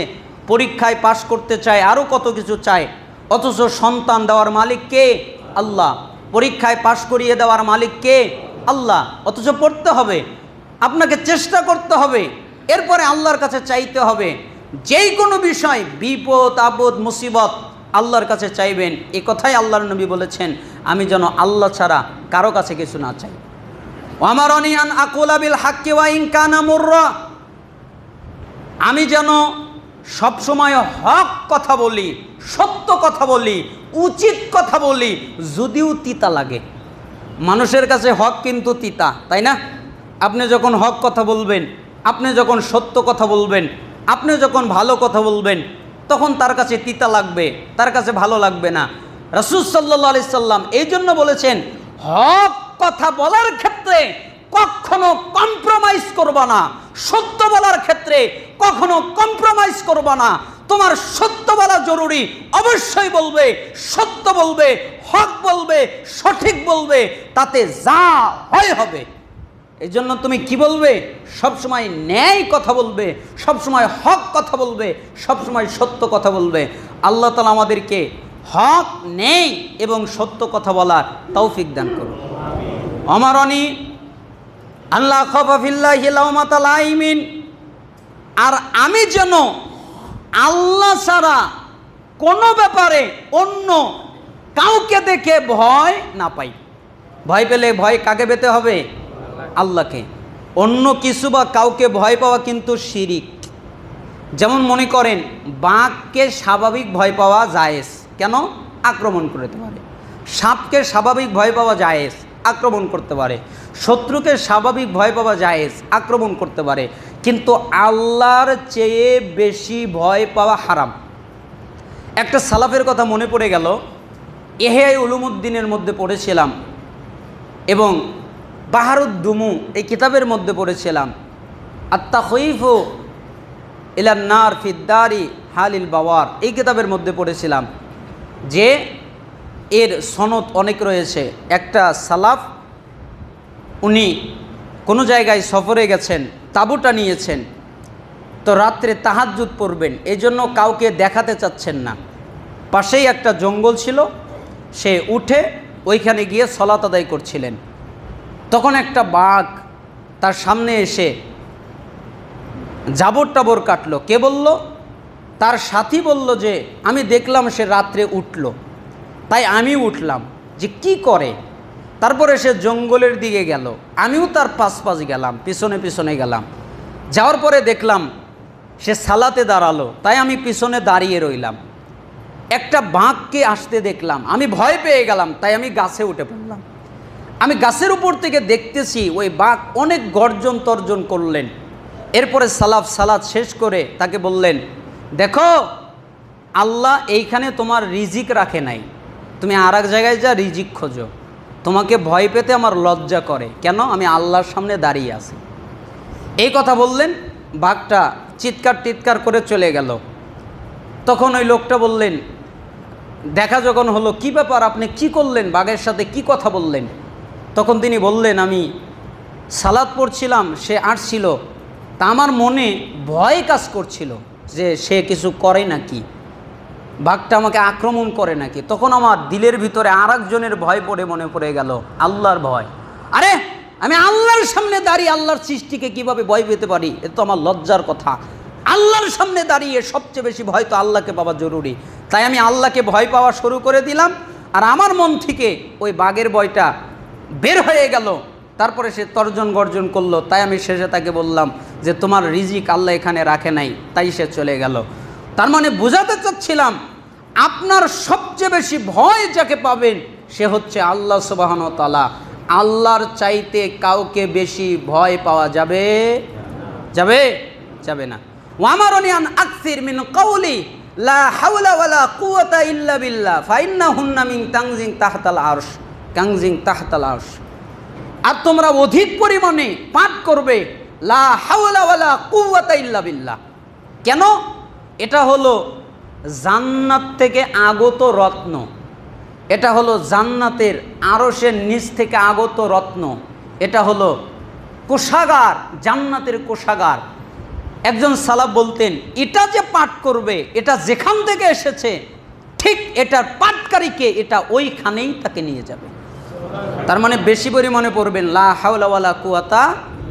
পরীক্ষায় পাশ করতে চায়, আরও কত কিছু চায়। অথচ সন্তান দেওয়ার মালিক কে? আল্লাহ। পরীক্ষায় পাশ করিয়ে দেওয়ার মালিক কে? আল্লাহ। অথচ পড়তে হবে, আপনাকে চেষ্টা করতে হবে, এরপরে আল্লাহর কাছে চাইতে হবে। যেই কোনো বিষয়, বিপদ আপদ মুসিবত, আল্লাহর কাছে চাইবেন। এ কথাই আল্লাহর নবী বলেছেন আমি যেন আল্লাহ ছাড়া কারো কাছে কিছু না চাই। ওয়ামারনি আন আকুলা বিল হাক্কি ওয়া ইন কানা মুররা, আমি যেন সবসময় হক কথা বলি, সত্য কথা বলি, উচিত কথা বলি, যদিও তিতা লাগে। মানুষের কাছে হক কিন্তু তিতা, তাই না? আপনি যখন হক কথা বলবেন, আপনি যখন সত্য কথা বলবেন, আপনি যখন ভালো কথা বলবেন, তখন তার কাছে তিতা লাগবে, তার কাছে ভালো লাগবে না। রাসূল সাল্লাল্লাহু আলাইহি সাল্লাম এই জন্য বলেছেন হক কথা বলার ক্ষেত্রে কখনো কম্প্রোমাইজ করবা না, সত্য বলার ক্ষেত্রে কখনো কম্প্রোমাইজ করবা না। তোমার সত্য বলা জরুরি, অবশ্যই বলবে, সত্য বলবে, হক বলবে, সঠিক বলবে, তাতে যা হয় হবে। এই জন্য তুমি কি বলবে? সবসময় ন্যায় কথা বলবে, সবসময় হক কথা বলবে, সবসময় সত্য কথা বলবে। আল্লাহ তাআলা আমাদেরকে হক, ন্যায় এবং সত্য কথা বলার তৌফিক দান করুন। আমারনি আল্লাহ খাফা ফিল্লাহি লাউমাতা লাইমিন, আর আমি যেন আল্লাহ ছাড়া কোনো ব্যাপারে অন্য কাউকে দেখে ভয় না পাই। ভয় পেলে ভয় কাকে পেতে হবে? আল্লাহকে। অন্য কিছু বা কাউকে ভয় পাওয়া কিন্তু শিরিক। যেমন মনে করেন বাঘকে স্বাভাবিক ভয় পাওয়া জায়েজ, কেন? আক্রমণ করতে পারে। সাপকে স্বাভাবিক ভয় পাওয়া জায়েজ, আক্রমণ করতে পারে। শত্রুকে স্বাভাবিক ভয় পাওয়া জায়েজ, আক্রমণ করতে পারে। কিন্তু আল্লাহর চেয়ে বেশি ভয় পাওয়া হারাম। একটা সালাফের কথা মনে পড়ে গেল, ইহয়া উলুমুদ্দিনের মধ্যে পড়েছিলাম এবং বাহারুদ্দুমু এই কিতাবের মধ্যে পড়েছিলাম, আত-তাখয়িফু ইলান নার ফিদ্দারি হালিল বাওয়ার এই কিতাবের মধ্যে পড়েছিলাম যে এর সনদ অনেক রয়েছে। একটা সালাফ, উনি কোনো জায়গায় সফরে গেছেন, তাঁবুটা নিয়েছেন, তো রাত্রে তাহাজ্জুদ পড়বেন, এই জন্য কাউকে দেখাতে চাচ্ছেন না। পাশেই একটা জঙ্গল ছিল, সে উঠে ওইখানে গিয়ে সলাত আদায় করছিলেন। তখন একটা বাঘ তার সামনে এসে জাবর টাবর কাটলো। কে বলল? তার সাথী বলল যে আমি দেখলাম সে রাত্রে উঠল, তাই আমি উঠলাম যে কি করে। তারপরে সে জঙ্গলের দিকে গেল, আমিও তার পাশ গেলাম, পিছনে পিছনে গেলাম। যাওয়ার পরে দেখলাম সে সালাতে দাঁড়ালো, তাই আমি পিছনে দাঁড়িয়ে রইলাম। একটা বাঘকে আসতে দেখলাম, আমি ভয় পেয়ে গেলাম, তাই আমি গাছে উঠে পড়লাম। আমি গাছের উপর থেকে দেখতেছি ওই বাঘ অনেক গর্জন তর্জন করলেন। এরপরে সালাফ সালাত শেষ করে তাকে বললেন, দেখো আল্লাহ এইখানে তোমার রিজিক রাখে নাই, তুমি আর এক জায়গায় যা রিজিক খোঁজো। তোমাকে ভয় পেতে আমার লজ্জা করে, কেন? আমি আল্লাহর সামনে দাঁড়িয়ে আছি। এই কথা বললেন, বাঘটা চিৎকার টিৎকার করে চলে গেল। তখন ওই লোকটা বললেন, দেখা যখন হলো, কি ব্যাপার, আপনি কি করলেন, বাঘের সাথে কি কথা বললেন? তখন তিনি বললেন, আমি সালাত পড়ছিলাম, সে আসছিল, তা আমার মনে ভয় কাজ করছিল যে সে কিছু করে নাকি, বাঘটা আমাকে আক্রমণ করে নাকি। তখন আমার দিলের ভিতরে আর একজনের ভয় পড়ে মনে পড়ে গেল, আল্লাহর ভয়। আরে আমি আল্লাহর সামনে দাঁড়িয়ে আল্লাহর সৃষ্টিকে কিভাবে ভয় পেতে পারি? এ তো আমার লজ্জার কথা। আল্লাহর সামনে দাঁড়িয়ে সবচেয়ে বেশি ভয় তো আল্লাহকে পাওয়া জরুরি। তাই আমি আল্লাহকে ভয় পাওয়া শুরু করে দিলাম, আর আমার মন থেকে ওই বাঘের ভয়টা বের হয়ে গেল। তারপরে সে তর্জন গর্জন করলো, তাই আমি শেষে তাকে বললাম যে তোমার রিজিক আল্লাহ এখানে রাখে নাই, তাই সে চলে গেল। তার মানে বোঝাতে চাচ্ছিলাম, আপনার সবচেয়ে বেশি ভয় যাকে পাবেন সে হচ্ছে আল্লাহ সুবহানাহু ওয়া তাআলা। আল্লাহর চাইতে কাউকে বেশি ভয় পাওয়া যাবে যাবে যাবে না। ওয়ামারনি আন আকসির মিন কাউলি লা হাওলা ওয়ালা কুওয়াতা ইল্লা বিল্লাহ ফাইন্নাহুন্না মিন তানজিং তাহতাল আরশ কানজিং তাহতাল আরশ। আর তোমরা অধিক পরিমাণে পাঠ করবে লা হাওলা ওয়ালা কুওয়াতা ইল্লা বিল্লাহ। কেন? এটা হলো জান্নাত থেকে আগত রত্ন, এটা হলো জান্নাতের আরশের নিচ থেকে আগত রত্ন, এটা হলো কোষাগার, জান্নাতের কোষাগার। একজন সালাফ বলতেন, এটা যে পাঠ করবে, এটা যেখান থেকে এসেছে ঠিক এটার পাঠকারীকে এটা ওইখানেই তাকে নিয়ে যাবে। তার মানে বেশি পরিমাণে পড়বেন লা হাওলা ওয়ালা কুওয়াতা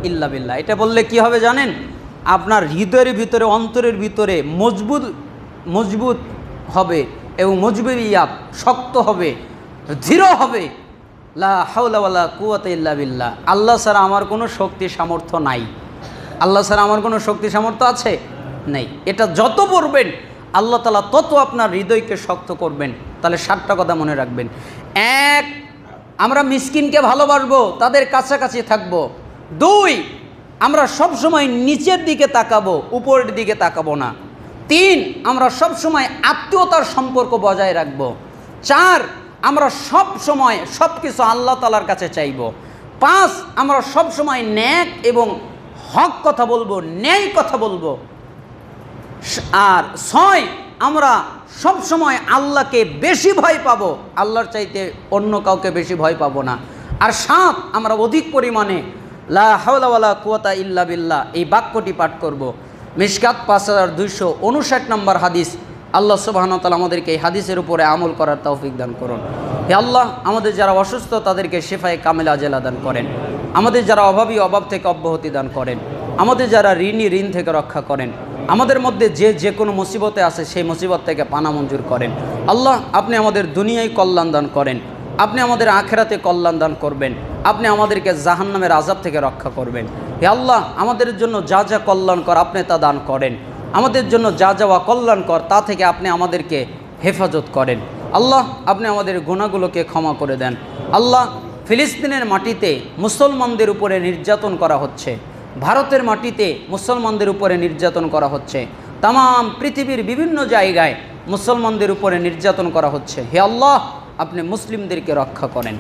ইল্লা বিল্লাহ। এটা বললে কি হবে জানেন? আপনার হৃদয়ের ভিতরে, অন্তরের ভিতরে মজবুত হবে এবং মজবুরিয়াত শক্ত হবে, দৃঢ় হবে। লা হাওলা ওয়ালা কুওয়াতা ইল্লা বিল্লাহ। আল্লাহ ছাড়া আমার কোনো শক্তি সামর্থ্য নাই। আল্লাহ ছাড়া আমার কোনো শক্তি সামর্থ্য আছে? নেই। এটা যত পড়বেন আল্লাহ তাআলা তত আপনার হৃদয়কে শক্ত করবেন। তাহলে 7টা কথা মনে রাখবেন। 1, আমরা মিসকিনকে ভালোবাসবো, তাদের কাছাকাছি থাকবো। 2, আমরা সবসময় নিচের দিকে তাকাবো, উপরের দিকে তাকাবো না। 3, আমরা সবসময় আত্মীয়তার সম্পর্ক বজায় রাখবো। 4, আমরা সব সময় সব কিছু আল্লাহ তাআলার কাছে চাইব। 5, আমরা সব সময় ন্যাক এবং হক কথা বলবো, ন্যায় কথা বলবো। আর 6, আমরা সব সময় আল্লাহকে বেশি ভয় পাবো, আল্লাহর চাইতে অন্য কাউকে বেশি ভয় পাবো না। আর 7, আমরা অধিক পরিমাণে লা হাওলা ওয়ালা কুওয়াতা ইল্লা বিল্লাহ এই বাক্যটি পাঠ করব। মিশকাত 5259 নম্বর হাদিস। আল্লাহ সুবহানাহু ওয়া তাআলা আমাদেরকে এই হাদিসের উপরে আমল করার তৌফিক দান করুন। হে আল্লাহ, আমাদের যারা অসুস্থ তাদেরকে শিফায়ে কামিলা আজেলা দান করেন, আমাদের যারা অভাবী অভাব থেকে অব্যাহতি দান করেন। আমাদের যারা ঋণী ঋণ থেকে রক্ষা করেন, আমাদের মধ্যে যে কোনো মুসিবতে আছে সেই মুসিবত থেকে পানা মঞ্জুর করেন। আল্লাহ আপনি আমাদের দুনিয়ায় কল্যাণ দান করেন, আপনি আমাদের আখেরাতে কল্যাণ দান করবেন, আপনি আমাদেরকে জাহান্নামের আযাব থেকে রক্ষা করবেন। হে আল্লাহ, আমাদের জন্য যা যা কল্যাণকর আপনি তা দান করেন, আমাদের জন্য যা যা অকল্যাণকর তা থেকে আপনি আমাদেরকে হেফাজত করেন। আল্লাহ আপনি আমাদের গুনাহগুলোকে ক্ষমা করে দেন। আল্লাহ, ফিলিস্তিনের মাটিতে মুসলমানদের উপরে নির্যাতন করা হচ্ছে, ভারতের মাটিতে মুসলমানদের উপরে নির্যাতন করা হচ্ছে, তামাম পৃথিবীর বিভিন্ন জায়গায় মুসলমানদের উপরে নির্যাতন করা হচ্ছে। হে আল্লাহ, আপনি মুসলিমদেরকে রক্ষা করেন।